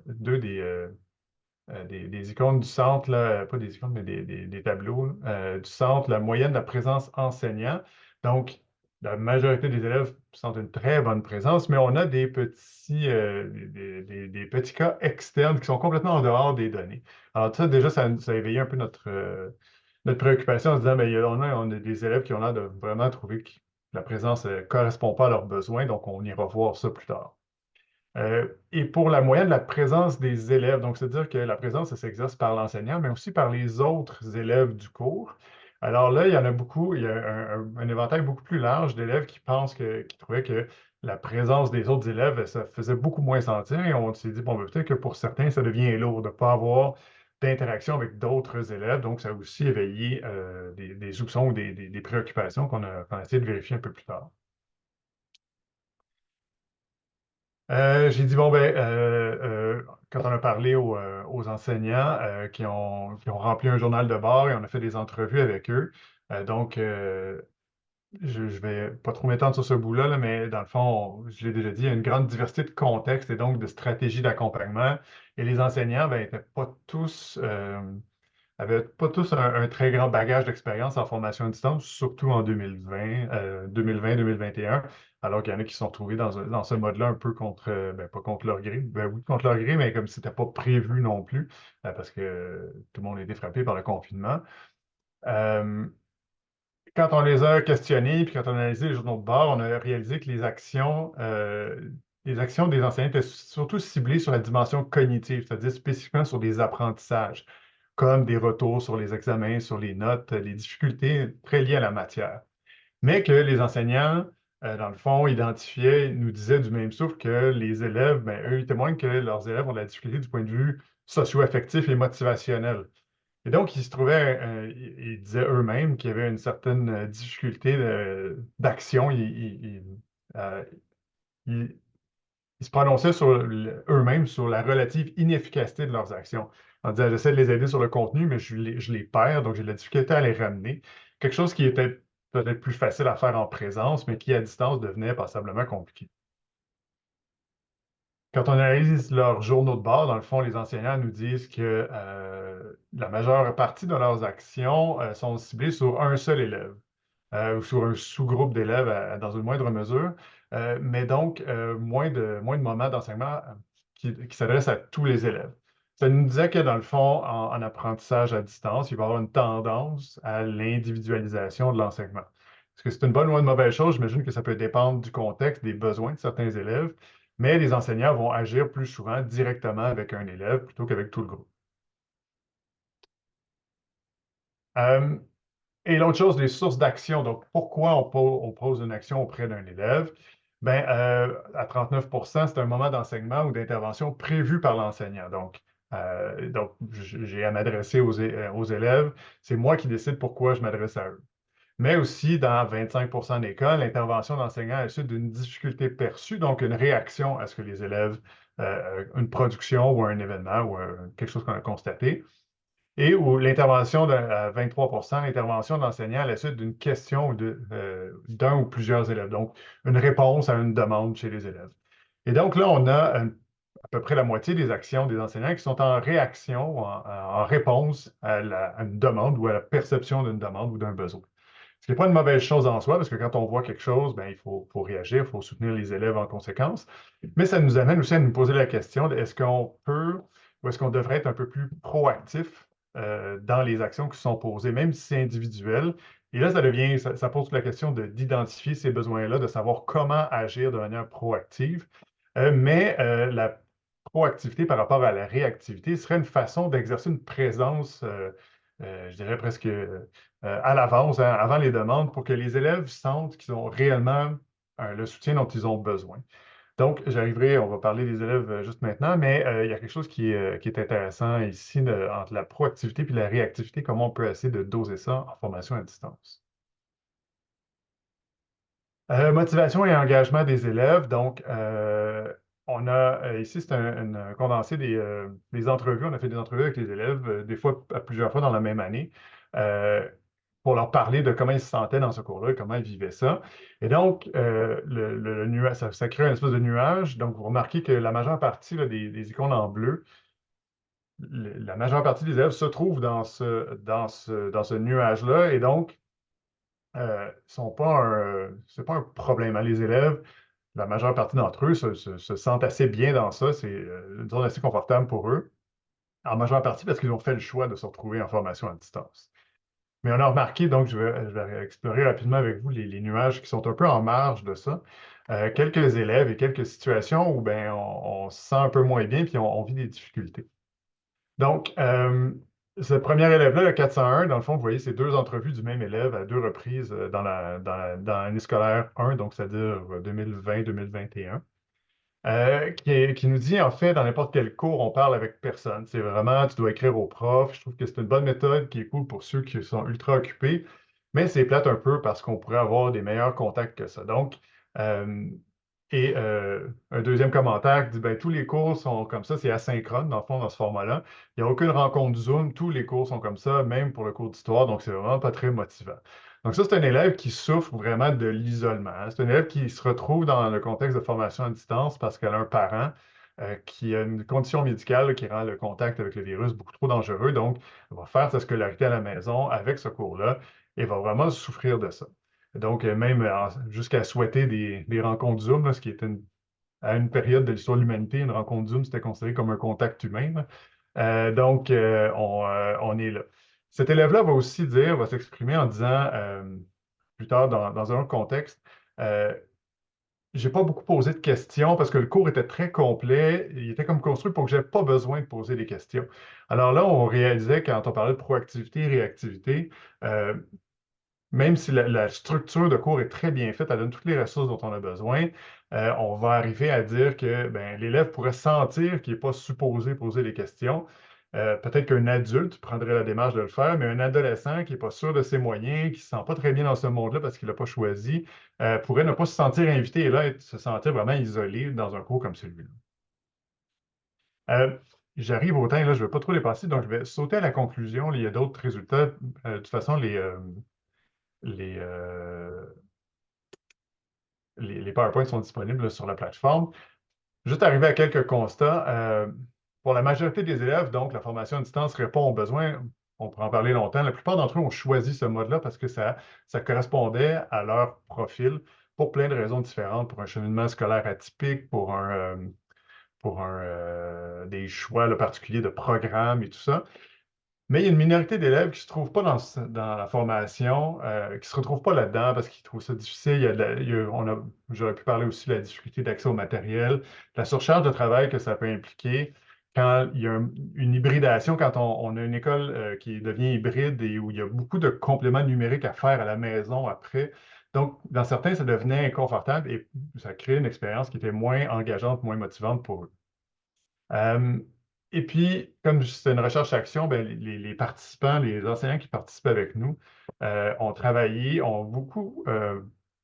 des icônes du centre, là, pas des icônes, mais des tableaux du centre, la moyenne de la présence enseignant. Donc, la majorité des élèves sentent une très bonne présence, mais on a des petits cas externes qui sont complètement en dehors des données. Alors, ça, déjà, ça a éveillé un peu notre préoccupation en se disant, bien, on a des élèves qui ont l'air de vraiment trouver que la présence ne correspond pas à leurs besoins, donc on ira voir ça plus tard. Et pour la moyenne de la présence des élèves, donc c'est-à-dire que la présence, ça s'exerce par l'enseignant, mais aussi par les autres élèves du cours. Alors là, il y en a beaucoup, il y a un éventail beaucoup plus large d'élèves qui qui trouvaient que la présence des autres élèves, ça faisait beaucoup moins sentir. Et on s'est dit, bon, ben, peut-être que pour certains, ça devient lourd de ne pas avoir d'interaction avec d'autres élèves. Donc, ça a aussi éveillé des soupçons ou des préoccupations qu'on a essayé de vérifier un peu plus tard. J'ai dit, bon, ben, quand on a parlé aux enseignants qui ont rempli un journal de bord et on a fait des entrevues avec eux, donc je ne vais pas trop m'étendre sur ce bout-là, là, mais dans le fond, je l'ai déjà dit, il y a une grande diversité de contextes et donc de stratégies d'accompagnement. Et les enseignants avaient pas tous un très grand bagage d'expérience en formation à distance, surtout en 2020-2021, alors qu'il y en a qui se sont retrouvés dans ce mode-là un peu pas contre leur gré, ben oui, contre leur gré, mais comme si c'était pas prévu non plus, parce que tout le monde a été frappé par le confinement. Quand on les a questionnés, puis quand on a analysé les journaux de bord, on a réalisé que les actions des enseignants étaient surtout ciblées sur la dimension cognitive, c'est-à-dire spécifiquement sur des apprentissages, comme des retours sur les examens, sur les notes, les difficultés très liées à la matière. Mais que les enseignants, dans le fond, nous disaient du même souffle que les élèves, ben, eux, ils témoignent que leurs élèves ont de la difficulté du point de vue socio-affectif et motivationnel. Et donc, ils disaient eux-mêmes qu'il y avait une certaine difficulté d'action. Ils se prononçaient eux-mêmes sur la relative inefficacité de leurs actions. En disant, j'essaie de les aider sur le contenu, mais je les perds, donc j'ai de la difficulté à les ramener. Quelque chose qui était peut-être plus facile à faire en présence, mais qui, à distance, devenait passablement compliqué. Quand on analyse leurs journaux de bord, dans le fond, les enseignants nous disent que la majeure partie de leurs actions sont ciblées sur un seul élève. ou sur un sous-groupe d'élèves dans une moindre mesure, mais donc moins de moments d'enseignement qui s'adressent à tous les élèves. Ça nous disait que dans le fond, en apprentissage à distance, il va y avoir une tendance à l'individualisation de l'enseignement. Est-ce que c'est une bonne ou une mauvaise chose? J'imagine que ça peut dépendre du contexte, des besoins de certains élèves, mais les enseignants vont agir plus souvent directement avec un élève plutôt qu'avec tout le groupe. Euh, Et l'autre chose, les sources d'action. Donc, pourquoi on pose une action auprès d'un élève? Ben, à 39 c'est un moment d'enseignement ou d'intervention prévu par l'enseignant. Donc j'ai à m'adresser aux élèves. C'est moi qui décide pourquoi je m'adresse à eux. Mais aussi, dans 25 des cas, l'intervention d'enseignant est suite d'une difficulté perçue, donc une réaction à ce que les élèves, une production ou un événement ou quelque chose qu'on a constaté. Et où l'intervention de 23 l'intervention de l'enseignant à la suite d'une question d'un ou plusieurs élèves. Donc, une réponse à une demande chez les élèves. Et donc là, on a à peu près la moitié des actions des enseignants qui sont en réaction, en réponse à une demande ou à la perception d'une demande ou d'un besoin. Ce qui n'est pas une mauvaise chose en soi, parce que quand on voit quelque chose, ben, il faut réagir, il faut soutenir les élèves en conséquence. Mais ça nous amène aussi à nous poser la question de est-ce qu'on peut ou est-ce qu'on devrait être un peu plus proactif dans les actions qui sont posées, même si c'est individuel. Et là, ça pose la question d'identifier ces besoins-là, de savoir comment agir de manière proactive. Mais la proactivité par rapport à la réactivité serait une façon d'exercer une présence, je dirais presque à l'avance, hein, avant les demandes, pour que les élèves sentent qu'ils ont réellement le soutien dont ils ont besoin. Donc, on va parler des élèves juste maintenant, mais il y a quelque chose qui est intéressant ici entre la proactivité et la réactivité, comment on peut essayer de doser ça en formation à distance. Motivation et engagement des élèves. Donc, on a ici, c'est un condensé des entrevues. On a fait des entrevues avec les élèves, des fois à plusieurs fois dans la même année, pour leur parler de comment ils se sentaient dans ce cours-là, comment ils vivaient ça. Et donc, le nuage, ça crée une espèce de nuage. Donc, vous remarquez que la majeure partie là, des icônes en bleu, la majeure partie des élèves se trouvent dans ce nuage-là. Et donc, c'est pas un problème, hein. Les élèves, la majeure partie d'entre eux se sentent assez bien dans ça. C'est une zone assez confortable pour eux, en majeure partie parce qu'ils ont fait le choix de se retrouver en formation à distance. Mais on a remarqué, donc je vais explorer rapidement avec vous les nuages qui sont un peu en marge de ça. Quelques élèves et quelques situations où ben, on se sent un peu moins bien puis on vit des difficultés. Donc, ce premier élève-là, le 401, dans le fond, vous voyez, c'est deux entrevues du même élève à deux reprises dans l'année scolaire 1, donc c'est-à-dire 2020-2021, qui nous dit, en fait, dans n'importe quel cours, on parle avec personne. C'est vraiment, tu dois écrire au prof. Je trouve que c'est une bonne méthode qui est cool pour ceux qui sont ultra occupés, mais c'est plate un peu parce qu'on pourrait avoir des meilleurs contacts que ça. Donc, un deuxième commentaire qui dit, ben, tous les cours sont comme ça, c'est asynchrone, dans le fond, dans ce format-là. Il n'y a aucune rencontre Zoom, tous les cours sont comme ça, même pour le cours d'histoire, donc c'est vraiment pas très motivant. Donc ça, c'est un élève qui souffre vraiment de l'isolement, hein. C'est un élève qui se retrouve dans le contexte de formation à distance parce qu'elle a un parent qui a une condition médicale qui rend le contact avec le virus beaucoup trop dangereux. Donc, elle va faire sa scolarité à la maison avec ce cours-là et va vraiment souffrir de ça. Donc, même jusqu'à souhaiter des rencontres Zoom, là, ce qui est à une période de l'histoire de l'humanité, une rencontre Zoom, c'était considéré comme un contact humain, là. Donc, on est là. Cet élève-là va s'exprimer en disant, plus tard dans un autre contexte, j'ai pas beaucoup posé de questions parce que le cours était très complet. Il était comme construit pour que je n'aie pas besoin de poser des questions. Alors là, on réalisait, quand on parlait de proactivité et réactivité, même si la structure de cours est très bien faite, elle donne toutes les ressources dont on a besoin, on va arriver à dire que ben, l'élève pourrait sentir qu'il n'est pas supposé poser des questions. Peut-être qu'un adulte prendrait la démarche de le faire, mais un adolescent qui n'est pas sûr de ses moyens, qui ne se sent pas très bien dans ce monde-là parce qu'il n'a pas choisi, pourrait ne pas se sentir invité et là, se sentir vraiment isolé dans un cours comme celui-là. J'arrive au temps, là, je ne vais pas trop dépasser, donc je vais sauter à la conclusion. Il y a d'autres résultats. De toute façon, les PowerPoints sont disponibles là, sur la plateforme. Juste arriver à quelques constats. Pour la majorité des élèves, donc, la formation à distance répond aux besoins. on pourrait en parler longtemps. La plupart d'entre eux ont choisi ce mode-là parce que ça correspondait à leur profil pour plein de raisons différentes, pour un cheminement scolaire atypique, pour des choix là, particuliers de programme et tout ça. Mais il y a une minorité d'élèves qui ne se trouvent pas dans la formation, qui ne se retrouvent pas là-dedans parce qu'ils trouvent ça difficile. J'aurais pu parler aussi de la difficulté d'accès au matériel, la surcharge de travail que ça peut impliquer quand il y a une hybridation, quand on a une école qui devient hybride et où il y a beaucoup de compléments numériques à faire à la maison après. Donc, dans certains, ça devenait inconfortable et ça crée une expérience qui était moins engageante, moins motivante pour eux. Euh, et puis, comme c'est une recherche-action, ben, les participants, les enseignants qui participent avec nous ont travaillé, ont beaucoup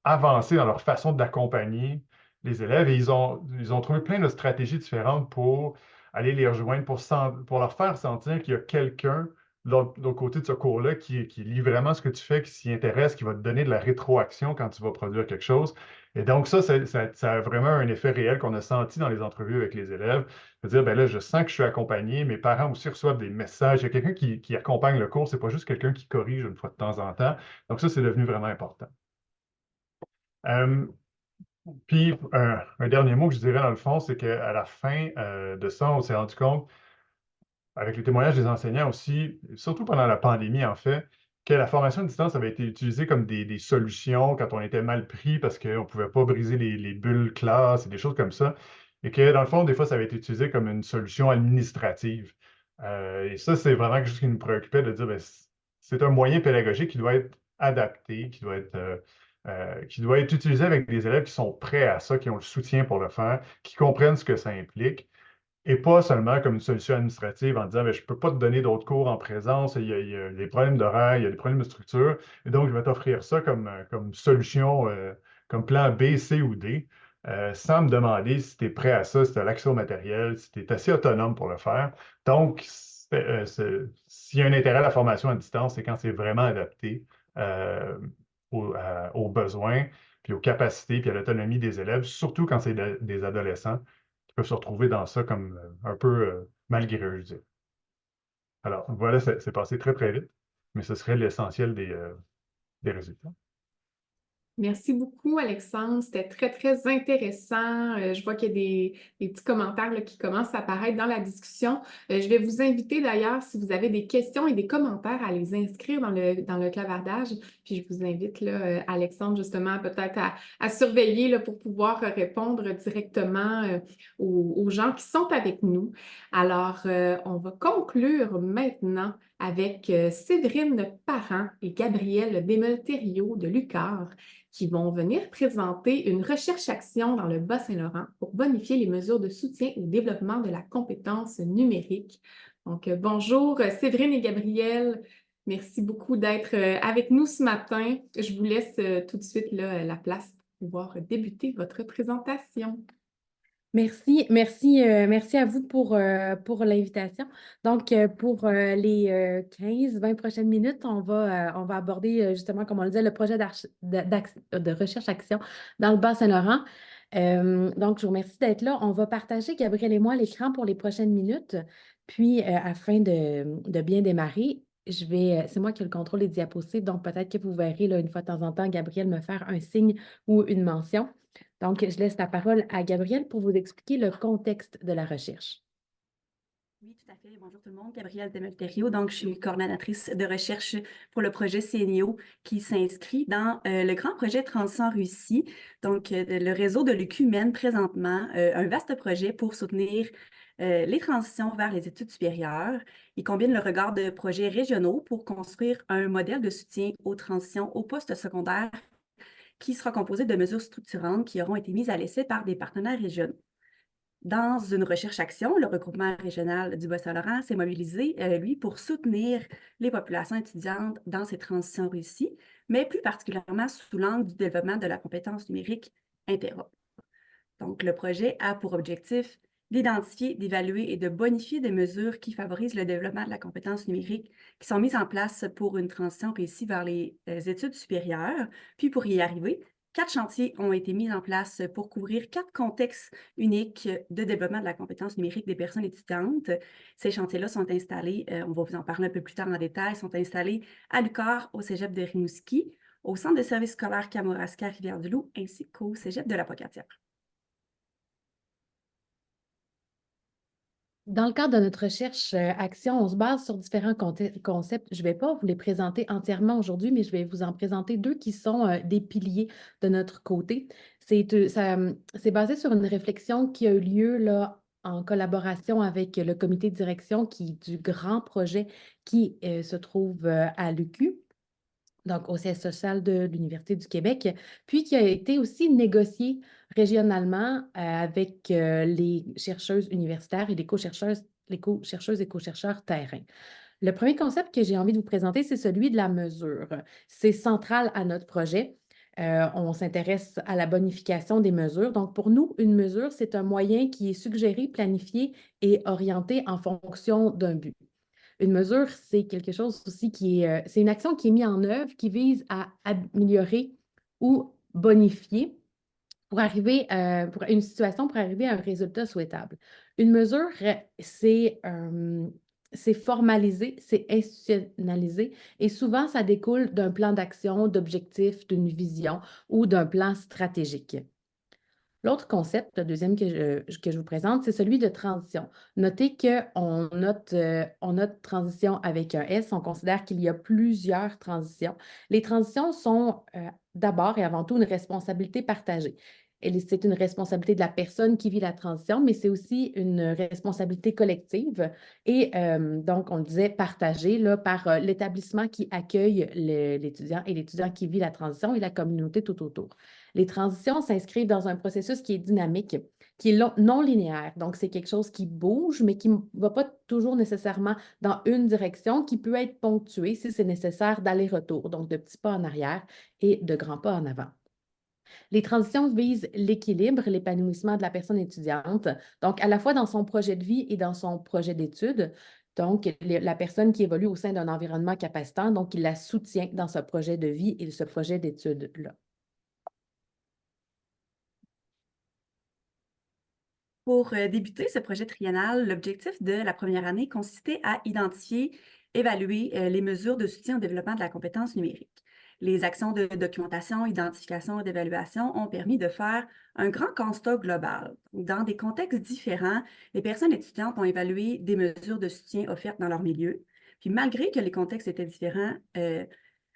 avancé dans leur façon d'accompagner les élèves et ils ont trouvé plein de stratégies différentes pour aller les rejoindre, pour leur faire sentir qu'il y a quelqu'un de l'autre côté de ce cours-là qui lit vraiment ce que tu fais, qui s'y intéresse, qui va te donner de la rétroaction quand tu vas produire quelque chose. Et donc, ça a vraiment un effet réel qu'on a senti dans les entrevues avec les élèves. C'est-à-dire, ben là, je sens que je suis accompagné, mes parents aussi reçoivent des messages. Il y a quelqu'un qui accompagne le cours, c'est pas juste quelqu'un qui corrige une fois de temps en temps. Donc, ça, c'est devenu vraiment important. Puis, un dernier mot que je dirais dans le fond, c'est qu'à la fin de ça, on s'est rendu compte, avec les témoignages des enseignants aussi, surtout pendant la pandémie, en fait, que la formation à distance avait été utilisée comme des solutions quand on était mal pris parce qu'on ne pouvait pas briser les bulles classe et des choses comme ça. Et que, dans le fond, des fois, ça avait été utilisé comme une solution administrative. Et ça, c'est vraiment quelque chose qui nous préoccupait de dire, ben, c'est un moyen pédagogique qui doit être adapté, qui doit être utilisé avec des élèves qui sont prêts à ça, qui ont le soutien pour le faire, qui comprennent ce que ça implique. Et pas seulement comme une solution administrative en disant, ben, je ne peux pas te donner d'autres cours en présence, il y a des problèmes d'horaire, il y a des problèmes de structure, et donc je vais t'offrir ça comme solution, comme plan B, C ou D, sans me demander si tu es prêt à ça, si tu as l'accès au matériel, si tu es assez autonome pour le faire. Donc, s'il y a un intérêt à la formation à distance, c'est quand c'est vraiment adapté euh, aux besoins, puis aux capacités, puis à l'autonomie des élèves, surtout quand c'est des adolescents qui peuvent se retrouver dans ça comme un peu malgré eux, je dirais. Alors, voilà, c'est passé très, très vite, mais ce serait l'essentiel des résultats. Merci beaucoup, Alexandre. C'était très, très intéressant. Je vois qu'il y a des petits commentaires là, qui commencent à apparaître dans la discussion. Je vais vous inviter d'ailleurs, si vous avez des questions et des commentaires, à les inscrire dans le clavardage. Puis je vous invite, là, Alexandre, justement, peut-être à surveiller là, pour pouvoir répondre directement aux gens qui sont avec nous. Alors, on va conclure maintenant avec Séverine Parent et Gabrielle Desmolterio de l'UQAR, qui vont venir présenter une recherche-action dans le Bas-Saint-Laurent pour bonifier les mesures de soutien au développement de la compétence numérique. Donc, bonjour Séverine et Gabrielle. Merci beaucoup d'être avec nous ce matin. Je vous laisse tout de suite là, la place pour pouvoir débuter votre présentation. Merci à vous pour l'invitation. Donc, pour les 15-20 prochaines minutes, on va aborder justement, comme on le disait, le projet de recherche-action dans le Bas-Saint-Laurent. Donc, je vous remercie d'être là. On va partager, Gabrielle et moi, l'écran pour les prochaines minutes. Puis, afin de bien démarrer, c'est moi qui ai le contrôle des diapositives, donc peut-être que vous verrez là, une fois de temps en temps, Gabrielle me faire un signe ou une mention. Donc, je laisse la parole à Gabrielle pour vous expliquer le contexte de la recherche. Oui, tout à fait. Bonjour tout le monde. Gabrielle Desmolterio. Donc, je suis coordonnatrice de recherche pour le projet CNIO qui s'inscrit dans le grand projet Transition en Russie. Donc, le réseau de l'UQ mène présentement un vaste projet pour soutenir les transitions vers les études supérieures. Il combine le regard de projets régionaux pour construire un modèle de soutien aux transitions au poste secondaire qui sera composé de mesures structurantes qui auront été mises à l'essai par des partenaires régionaux. Dans une recherche-action, le regroupement régional du Bas-Saint-Laurent s'est mobilisé, lui, pour soutenir les populations étudiantes dans ces transitions réussies, mais plus particulièrement sous l'angle du développement de la compétence numérique interop. Donc, le projet a pour objectif d'identifier, d'évaluer et de bonifier des mesures qui favorisent le développement de la compétence numérique qui sont mises en place pour une transition réussie vers les études supérieures. Puis, pour y arriver, 4 chantiers ont été mis en place pour couvrir 4 contextes uniques de développement de la compétence numérique des personnes étudiantes. Ces chantiers-là sont installés, on va vous en parler un peu plus tard en détail, sont installés à l'UQAR, au cégep de Rimouski, au Centre de services scolaires Kamouraska à Rivière-du-Loup, ainsi qu'au cégep de la Pocatière. Dans le cadre de notre recherche action, on se base sur différents concepts. Je ne vais pas vous les présenter entièrement aujourd'hui, mais je vais vous en présenter 2 qui sont des piliers de notre côté. C'est basé sur une réflexion qui a eu lieu là, en collaboration avec le comité de direction du grand projet qui se trouve à l'UQ, donc au siège social de l'Université du Québec, puis qui a été aussi négocié régionalement avec les chercheuses universitaires et les co-chercheuses et co-chercheurs terrain. Le premier concept que j'ai envie de vous présenter, c'est celui de la mesure. C'est central à notre projet. On s'intéresse à la bonification des mesures. Donc, pour nous, une mesure, c'est un moyen qui est suggéré, planifié et orienté en fonction d'un but. Une mesure, c'est quelque chose aussi c'est une action qui est mise en œuvre qui vise à améliorer ou bonifier pour arriver pour une situation, pour arriver à un résultat souhaitable. Une mesure, c'est formalisé, c'est institutionnalisé et souvent, ça découle d'un plan d'action, d'objectifs, d'une vision ou d'un plan stratégique. L'autre concept, le deuxième que je vous présente, c'est celui de transition. Notez qu'on note transition avec un S, on considère qu'il y a plusieurs transitions. Les transitions sont d'abord et avant tout une responsabilité partagée. C'est une responsabilité de la personne qui vit la transition, mais c'est aussi une responsabilité collective et donc, on le disait, partagée là, par l'établissement qui accueille l'étudiant et l'étudiant qui vit la transition et la communauté tout autour. Les transitions s'inscrivent dans un processus qui est dynamique, qui est non linéaire. Donc, c'est quelque chose qui bouge, mais qui ne va pas toujours nécessairement dans une direction, qui peut être ponctué si c'est nécessaire d'aller-retour, donc de petits pas en arrière et de grands pas en avant. Les transitions visent l'équilibre, l'épanouissement de la personne étudiante, donc à la fois dans son projet de vie et dans son projet d'études. Donc, la personne qui évolue au sein d'un environnement capacitant, donc il la soutient dans ce projet de vie et ce projet d'études-là. Pour débuter ce projet triennal, l'objectif de la première année consistait à identifier, évaluer les mesures de soutien au développement de la compétence numérique. Les actions de documentation, identification et d'évaluation ont permis de faire un grand constat global. Dans des contextes différents, les personnes étudiantes ont évalué des mesures de soutien offertes dans leur milieu. Puis malgré que les contextes étaient différents,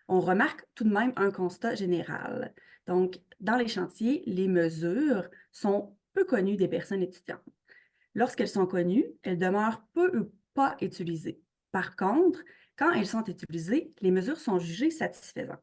on remarque tout de même un constat général. Donc, dans les chantiers, les mesures sont peu connues des personnes étudiantes. Lorsqu'elles sont connues, elles demeurent peu ou pas utilisées. Par contre, quand elles sont utilisées, les mesures sont jugées satisfaisantes.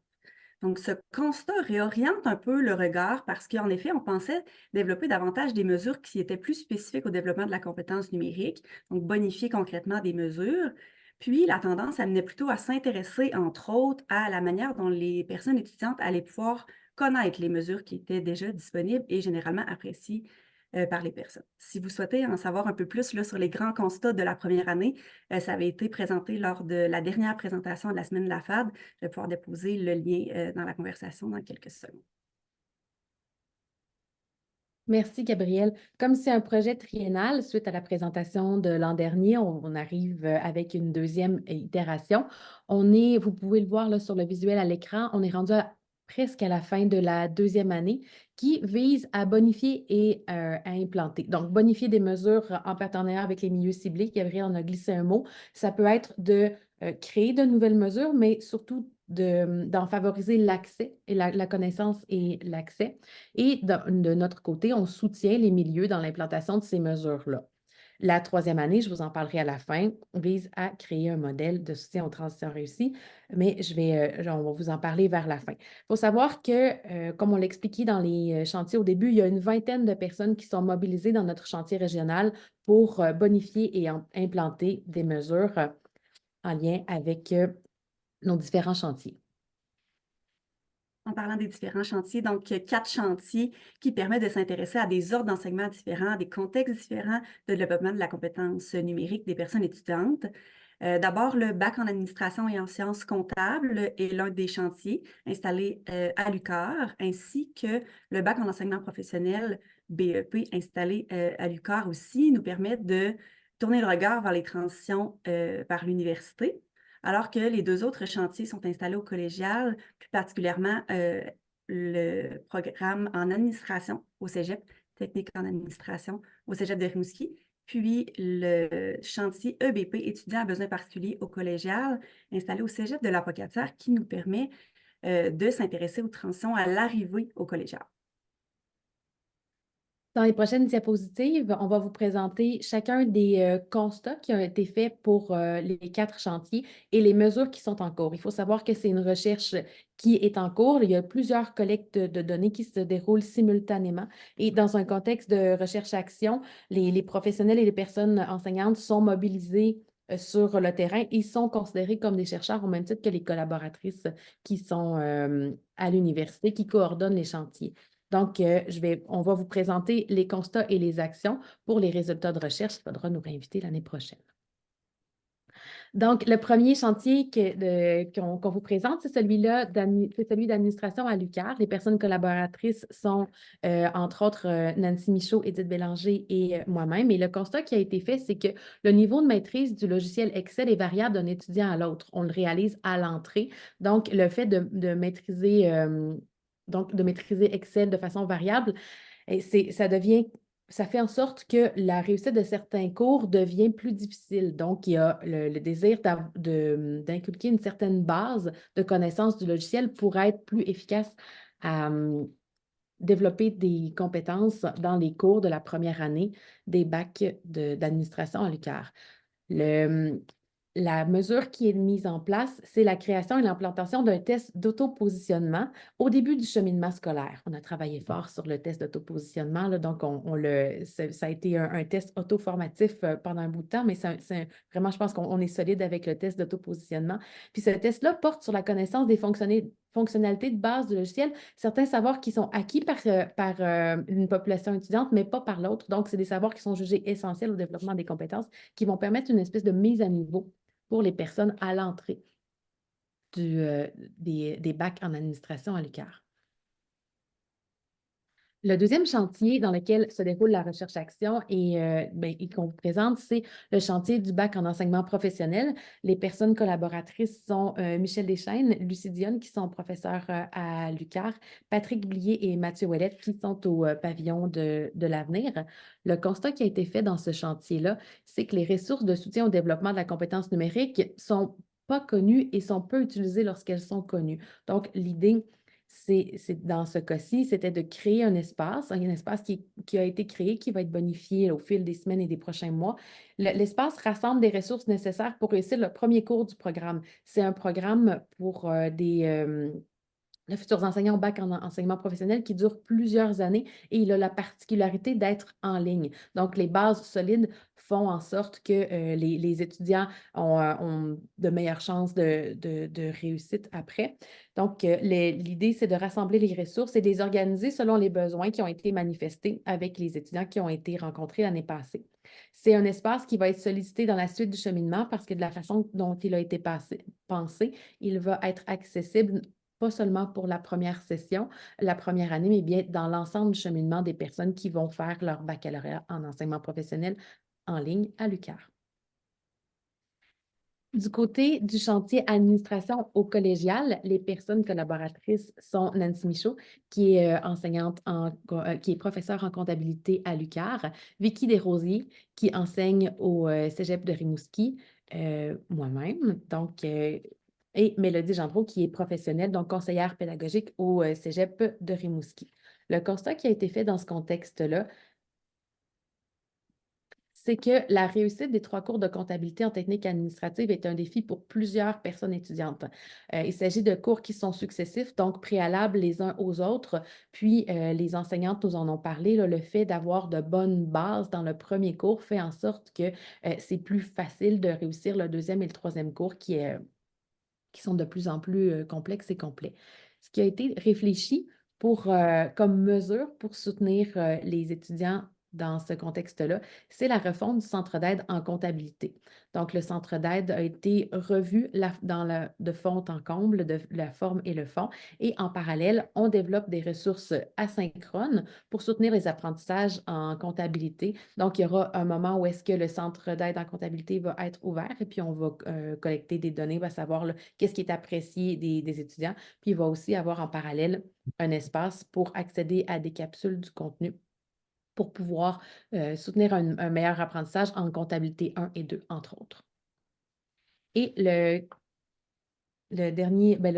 Donc, ce constat réoriente un peu le regard parce qu'en effet, on pensait développer davantage des mesures qui étaient plus spécifiques au développement de la compétence numérique, donc bonifier concrètement des mesures. Puis, la tendance amenait plutôt à s'intéresser, entre autres, à la manière dont les personnes étudiantes allaient pouvoir connaître les mesures qui étaient déjà disponibles et généralement appréciées par les personnes. Si vous souhaitez en savoir un peu plus là, sur les grands constats de la première année, ça avait été présenté lors de la dernière présentation de la semaine de la FAD. Je vais pouvoir déposer le lien dans la conversation dans quelques secondes. Merci, Gabrielle. Comme c'est un projet triennal, suite à la présentation de l'an dernier, on arrive avec une deuxième itération. Vous pouvez le voir là, sur le visuel à l'écran, on est rendu presque à la fin de la deuxième année qui vise à bonifier et à implanter. Donc, bonifier des mesures en partenariat avec les milieux ciblés. Gabrielle en a glissé un mot. Ça peut être de créer de nouvelles mesures, mais surtout d'en favoriser l'accès et la connaissance et l'accès. Et de notre côté, on soutient les milieux dans l'implantation de ces mesures-là. La troisième année, je vous en parlerai à la fin, vise à créer un modèle de soutien aux transitions réussies, mais on va vous en parler vers la fin. Il faut savoir que, comme on l'expliquait dans les chantiers au début, il y a une vingtaine de personnes qui sont mobilisées dans notre chantier régional pour bonifier et implanter des mesures en lien avec nos différents chantiers. En parlant des différents chantiers, donc 4 chantiers qui permettent de s'intéresser à des ordres d'enseignement différents, à des contextes différents de développement de la compétence numérique des personnes étudiantes. D'abord, le bac en administration et en sciences comptables est l'un des chantiers installés à l'UQAR, ainsi que le bac en enseignement professionnel BEP installé à l'UQAR aussi nous permettent de tourner le regard vers les transitions vers l'université, alors que les deux autres chantiers sont installés au collégial, plus particulièrement le programme en administration au Cégep, technique en administration au Cégep de Rimouski, puis le chantier EBP, étudiants à besoins particuliers au collégial, installé au Cégep de la Pocatière, qui nous permet de s'intéresser aux transitions à l'arrivée au collégial. Dans les prochaines diapositives, on va vous présenter chacun des constats qui ont été faits pour les 4 chantiers et les mesures qui sont en cours. Il faut savoir que c'est une recherche qui est en cours. Il y a plusieurs collectes de données qui se déroulent simultanément. Et dans un contexte de recherche-action, les professionnels et les personnes enseignantes sont mobilisés sur le terrain et sont considérés comme des chercheurs au même titre que les collaboratrices qui sont à l'université, qui coordonnent les chantiers. Donc, on va vous présenter les constats et les actions pour les résultats de recherche. Il faudra nous réinviter l'année prochaine. Donc, le premier chantier qu'on vous présente, c'est celui d'administration à l'UQAR. Les personnes collaboratrices sont, entre autres, Nancy Michaud, Édith Bélanger et moi-même. Et le constat qui a été fait, c'est que le niveau de maîtrise du logiciel Excel est variable d'un étudiant à l'autre. On le réalise à l'entrée. Donc, le fait de maîtriser Excel de façon variable, ça fait en sorte que la réussite de certains cours devient plus difficile. Donc, il y a le désir d'inculquer une certaine base de connaissance du logiciel pour être plus efficace à développer des compétences dans les cours de la première année des bacs d'administration à l'UQAR. La mesure qui est mise en place, c'est la création et l'implantation d'un test d'autopositionnement au début du cheminement scolaire. On a travaillé fort sur le test d'autopositionnement, donc ça a été un test auto-formatif pendant un bout de temps, mais vraiment, je pense qu'on est solide avec le test d'autopositionnement. Puis ce test-là porte sur la connaissance des fonctionnalités de base du logiciel, certains savoirs qui sont acquis par une population étudiante, mais pas par l'autre. Donc, c'est des savoirs qui sont jugés essentiels au développement des compétences, qui vont permettre une espèce de mise à niveau pour les personnes à l'entrée des bacs en administration à l'UQAR. Le deuxième chantier dans lequel se déroule la recherche-action et qu'on vous présente, c'est le chantier du bac en enseignement professionnel. Les personnes collaboratrices sont Michel Deschênes, Lucie Dionne, qui sont professeurs à l'UQAR, Patrick Blier et Mathieu Ouellette, qui sont au pavillon de l'avenir. Le constat qui a été fait dans ce chantier-là, c'est que les ressources de soutien au développement de la compétence numérique sont pas connues et sont peu utilisées lorsqu'elles sont connues. Donc, l'idée, dans ce cas-ci, c'était de créer un espace qui a été créé, qui va être bonifié au fil des semaines et des prochains mois. L'espace rassemble des ressources nécessaires pour réussir le premier cours du programme. C'est un programme pour les futurs enseignants au bac en enseignement professionnel qui dure plusieurs années et il a la particularité d'être en ligne. Donc, les bases solides font en sorte que les étudiants ont de meilleures chances de réussite après. Donc, l'idée, c'est de rassembler les ressources et de les organiser selon les besoins qui ont été manifestés avec les étudiants qui ont été rencontrés l'année passée. C'est un espace qui va être sollicité dans la suite du cheminement parce que de la façon dont il a été pensé, il va être accessible pas seulement pour la première session, la première année, mais bien dans l'ensemble du cheminement des personnes qui vont faire leur baccalauréat en enseignement professionnel en ligne à l'UQAR. Du côté du chantier administration au collégial, les personnes collaboratrices sont Nancy Michaud, qui est qui est professeure en comptabilité à l'UQAR, Vicky Desrosiers, qui enseigne au Cégep de Rimouski, moi-même, donc et Mélodie Gendreau, qui est professionnelle, donc conseillère pédagogique au Cégep de Rimouski. Le constat qui a été fait dans ce contexte-là, c'est que la réussite des 3 cours de comptabilité en technique administrative est un défi pour plusieurs personnes étudiantes. Il s'agit de cours qui sont successifs, donc préalables les uns aux autres, puis les enseignantes nous en ont parlé, le fait d'avoir de bonnes bases dans le premier cours fait en sorte que c'est plus facile de réussir le deuxième et le troisième cours qui sont de plus en plus complexes et complets. Ce qui a été réfléchi comme mesure pour soutenir les étudiants dans ce contexte-là, c'est la refonte du centre d'aide en comptabilité. Donc, le centre d'aide a été revu de fond en comble, de la forme et le fond. Et en parallèle, on développe des ressources asynchrones pour soutenir les apprentissages en comptabilité. Donc, il y aura un moment où est-ce que le centre d'aide en comptabilité va être ouvert et puis on va collecter des données, on va savoir qu'est-ce qui est apprécié des étudiants. Puis, il va aussi avoir en parallèle un espace pour accéder à des capsules du contenu pour pouvoir soutenir un meilleur apprentissage en comptabilité 1 et 2, entre autres. Et le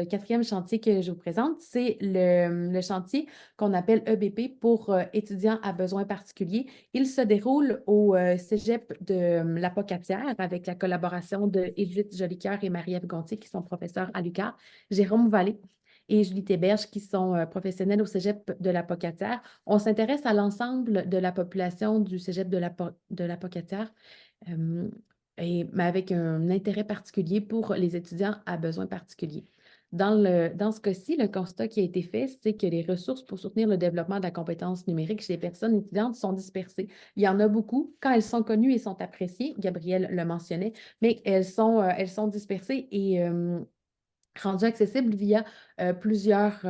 quatrième chantier que je vous présente, c'est le chantier qu'on appelle EBP pour étudiants à besoins particuliers. Il se déroule au Cégep de la Pocatière avec la collaboration de Edith Jolicoeur et Marie-Ève Gontier qui sont professeurs à l'UQAR, Jérôme Vallée et Julie Théberge qui sont professionnels au Cégep de la Pocatière. On s'intéresse à l'ensemble de la population du Cégep de la Pocatière. Mais avec un intérêt particulier pour les étudiants à besoins particuliers. Dans ce cas-ci, le constat qui a été fait, c'est que les ressources pour soutenir le développement de la compétence numérique chez les personnes étudiantes sont dispersées. Il y en a beaucoup. Quand elles sont connues et sont appréciées, Gabrielle le mentionnait, mais elles sont dispersées et rendues accessibles via plusieurs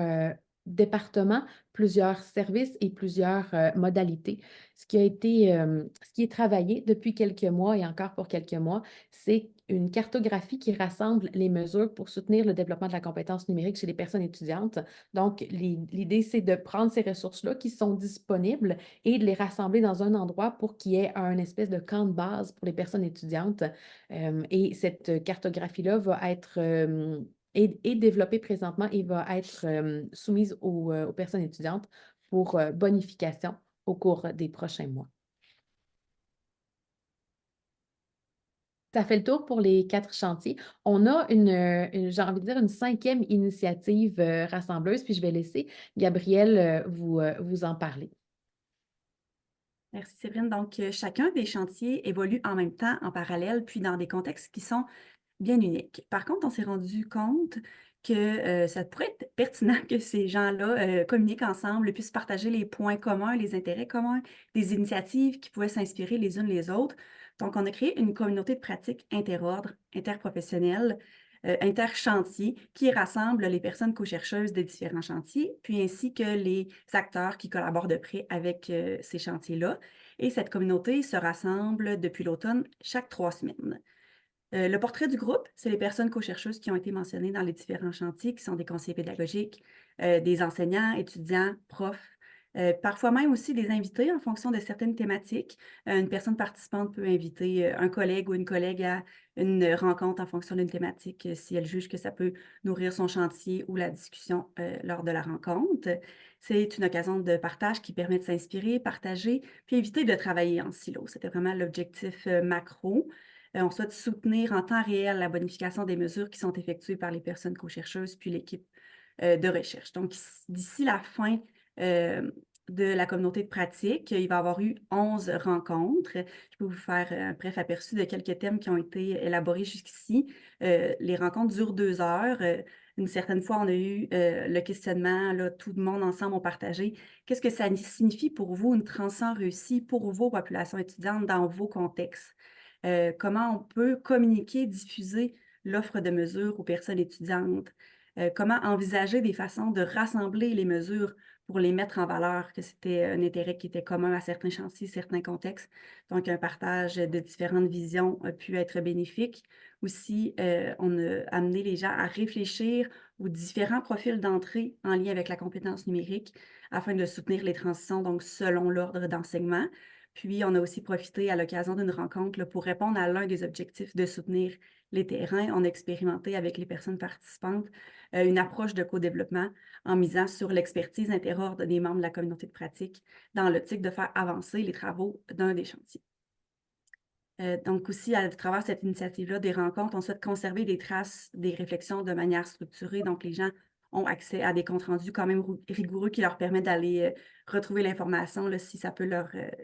départements, plusieurs services et plusieurs modalités. Ce qui est travaillé depuis quelques mois et encore pour quelques mois, c'est une cartographie qui rassemble les mesures pour soutenir le développement de la compétence numérique chez les personnes étudiantes. Donc, l'idée, c'est de prendre ces ressources-là qui sont disponibles et de les rassembler dans un endroit pour qu'il y ait un espèce de camp de base pour les personnes étudiantes. Et cette cartographie-là va être est développée présentement et va être soumise aux personnes étudiantes pour bonification au cours des prochains mois. Ça fait le tour pour les 4 chantiers. On a j'ai envie de dire, une 5e initiative rassembleuse, puis je vais laisser Gabrielle vous en parler. Merci Séverine. Donc, chacun des chantiers évolue en même temps, en parallèle, puis dans des contextes qui sont bien uniques. Par contre, on s'est rendu compte que ça pourrait être pertinent que ces gens-là communiquent ensemble, puissent partager les points communs, les intérêts communs, des initiatives qui pouvaient s'inspirer les unes les autres. Donc, on a créé une communauté de pratique interordre, interprofessionnelle, interchantier, qui rassemble les personnes co-chercheuses des différents chantiers, puis ainsi que les acteurs qui collaborent de près avec ces chantiers-là. Et cette communauté se rassemble depuis l'automne chaque 3 semaines. Le portrait du groupe, c'est les personnes co-chercheuses qui ont été mentionnées dans les différents chantiers, qui sont des conseillers pédagogiques, des enseignants, étudiants, profs, parfois même aussi des invités en fonction de certaines thématiques. Une personne participante peut inviter un collègue ou une collègue à une rencontre en fonction d'une thématique si elle juge que ça peut nourrir son chantier ou la discussion lors de la rencontre. C'est une occasion de partage qui permet de s'inspirer, partager, puis éviter de travailler en silo. C'était vraiment l'objectif macro. On souhaite soutenir en temps réel la bonification des mesures qui sont effectuées par les personnes co-chercheuses puis l'équipe de recherche. Donc, d'ici la fin de la communauté de pratique, il va y avoir eu 11 rencontres. Je peux vous faire un bref aperçu de quelques thèmes qui ont été élaborés jusqu'ici. Les rencontres durent 2 heures. Une certaine fois, on a eu le questionnement, là, tout le monde ensemble ont partagé. Qu'est-ce que ça signifie pour vous, une transition réussie pour vos populations étudiantes dans vos contextes? Comment on peut communiquer, diffuser l'offre de mesures aux personnes étudiantes? Comment envisager des façons de rassembler les mesures pour les mettre en valeur, que c'était un intérêt qui était commun à certains chantiers, certains contextes. Donc, un partage de différentes visions a pu être bénéfique. Aussi, on a amené les gens à réfléchir aux différents profils d'entrée en lien avec la compétence numérique afin de soutenir les transitions, donc selon l'ordre d'enseignement. Puis, on a aussi profité à l'occasion d'une rencontre là, pour répondre à l'un des objectifs de soutenir les terrains. On a expérimenté avec les personnes participantes une approche de co-développement en misant sur l'expertise interordre des membres de la communauté de pratique dans l'optique de faire avancer les travaux d'un des chantiers. Donc aussi, à travers cette initiative-là, des rencontres, on souhaite conserver des traces, des réflexions de manière structurée. Donc, les gens ont accès à des comptes rendus quand même rigoureux qui leur permettent d'aller retrouver l'information si ça peut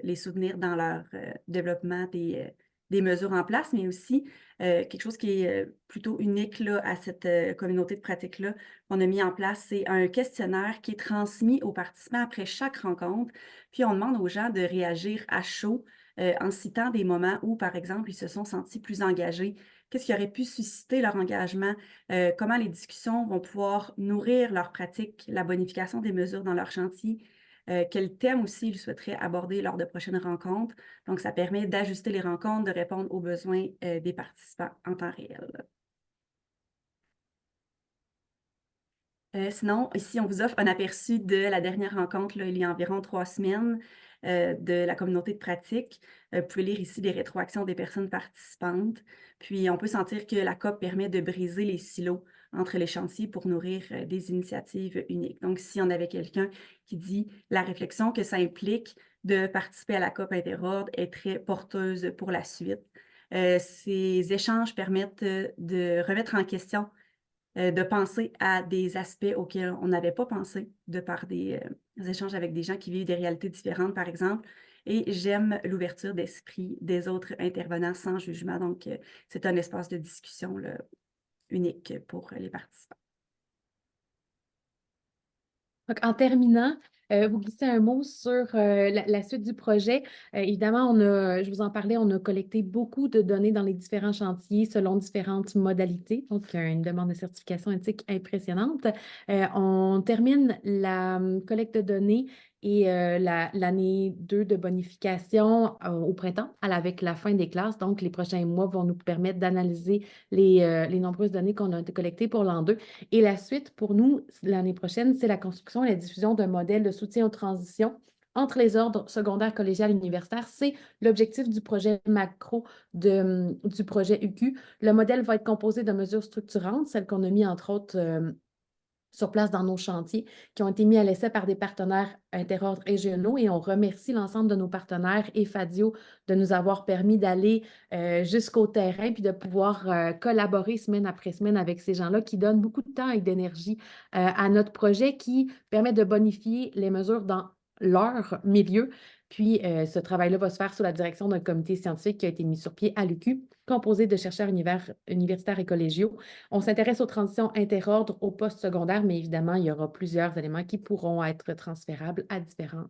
les soutenir dans leur développement des des mesures en place, mais aussi quelque chose qui est plutôt unique là, à cette communauté de pratique-là qu'on a mis en place, c'est un questionnaire qui est transmis aux participants après chaque rencontre. Puis on demande aux gens de réagir à chaud en citant des moments où, par exemple, ils se sont sentis plus engagés. Qu'est-ce qui aurait pu susciter leur engagement? Comment les discussions vont pouvoir nourrir leur pratique, la bonification des mesures dans leur chantier? Quel thème aussi ils souhaiteraient aborder lors de prochaines rencontres. Donc, ça permet d'ajuster les rencontres, de répondre aux besoins des participants en temps réel. Sinon, ici, on vous offre un aperçu de la dernière rencontre, là, il y a environ 3 semaines, de la communauté de pratique. Vous pouvez lire ici les rétroactions des personnes participantes. Puis, on peut sentir que la COP permet de briser les silos entre les chantiers pour nourrir des initiatives uniques. Donc, si on avait quelqu'un qui dit la réflexion que ça implique de participer à la COP interordre est très porteuse pour la suite. Ces échanges permettent de remettre en question de penser à des aspects auxquels on n'avait pas pensé de par des échanges avec des gens qui vivent des réalités différentes, par exemple. Et j'aime l'ouverture d'esprit des autres intervenants sans jugement. Donc, c'est un espace de discussion là, unique pour les participants. Donc, en terminant, vous glissez un mot sur la suite du projet. Évidemment, je vous en parlais, on a collecté beaucoup de données dans les différents chantiers selon différentes modalités. Donc, une demande de certification éthique impressionnante. On termine la collecte de données et l'année 2 de bonification au printemps, avec la fin des classes. Donc, les prochains mois vont nous permettre d'analyser les nombreuses données qu'on a collectées pour l'an 2. Et la suite, pour nous, l'année prochaine, c'est la construction et la diffusion d'un modèle de soutien aux transitions entre les ordres secondaires, collégiales et universitaires. C'est l'objectif du projet macro du projet UQ. Le modèle va être composé de mesures structurantes, celles qu'on a mis entre autres sur place dans nos chantiers, qui ont été mis à l'essai par des partenaires interordres régionaux, et on remercie l'ensemble de nos partenaires et Fadio de nous avoir permis d'aller jusqu'au terrain puis de pouvoir collaborer semaine après semaine avec ces gens-là qui donnent beaucoup de temps et d'énergie à notre projet qui permet de bonifier les mesures dans leur milieu. Puis, ce travail-là va se faire sous la direction d'un comité scientifique qui a été mis sur pied à l'UQ, composé de chercheurs universitaires et collégiaux. On s'intéresse aux transitions interordres au post-secondaire, mais évidemment, il y aura plusieurs éléments qui pourront être transférables à différents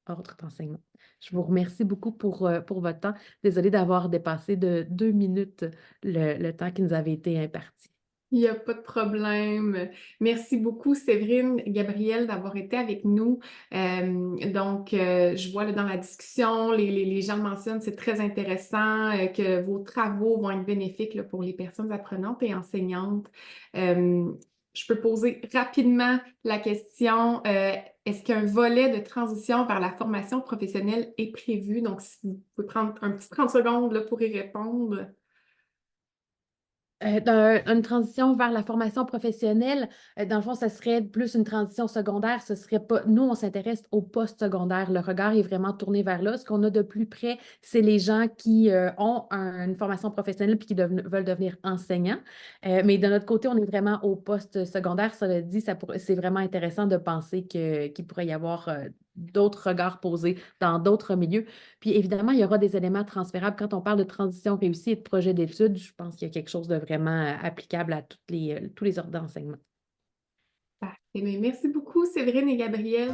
ordres d'enseignement. Je vous remercie beaucoup pour votre temps. Désolée d'avoir dépassé de 2 minutes le temps qui nous avait été imparti. Il n'y a pas de problème. Merci beaucoup, Séverine, Gabrielle, d'avoir été avec nous. Je vois là, dans la discussion, les gens le mentionnent, c'est très intéressant que vos travaux vont être bénéfiques là, pour les personnes apprenantes et enseignantes. Je peux poser rapidement la question, est-ce qu'un volet de transition vers la formation professionnelle est prévu? Donc, si vous pouvez prendre un petit 30 secondes là, pour y répondre. Une transition vers la formation professionnelle, dans le fond, ça serait plus une transition secondaire. Ce serait pas. Nous, on s'intéresse au post-secondaire. Le regard est vraiment tourné vers là. Ce qu'on a de plus près, c'est les gens qui ont une formation professionnelle puis qui veulent devenir enseignants. Mais de notre côté, on est vraiment au post-secondaire. Cela dit, c'est vraiment intéressant de penser qu'il pourrait y avoir d'autres regards posés dans d'autres milieux. Puis évidemment, il y aura des éléments transférables. Quand on parle de transition réussie et de projet d'études, je pense qu'il y a quelque chose de vraiment applicable à tous les ordres d'enseignement. Parfait. Merci beaucoup, Séverine et Gabrielle.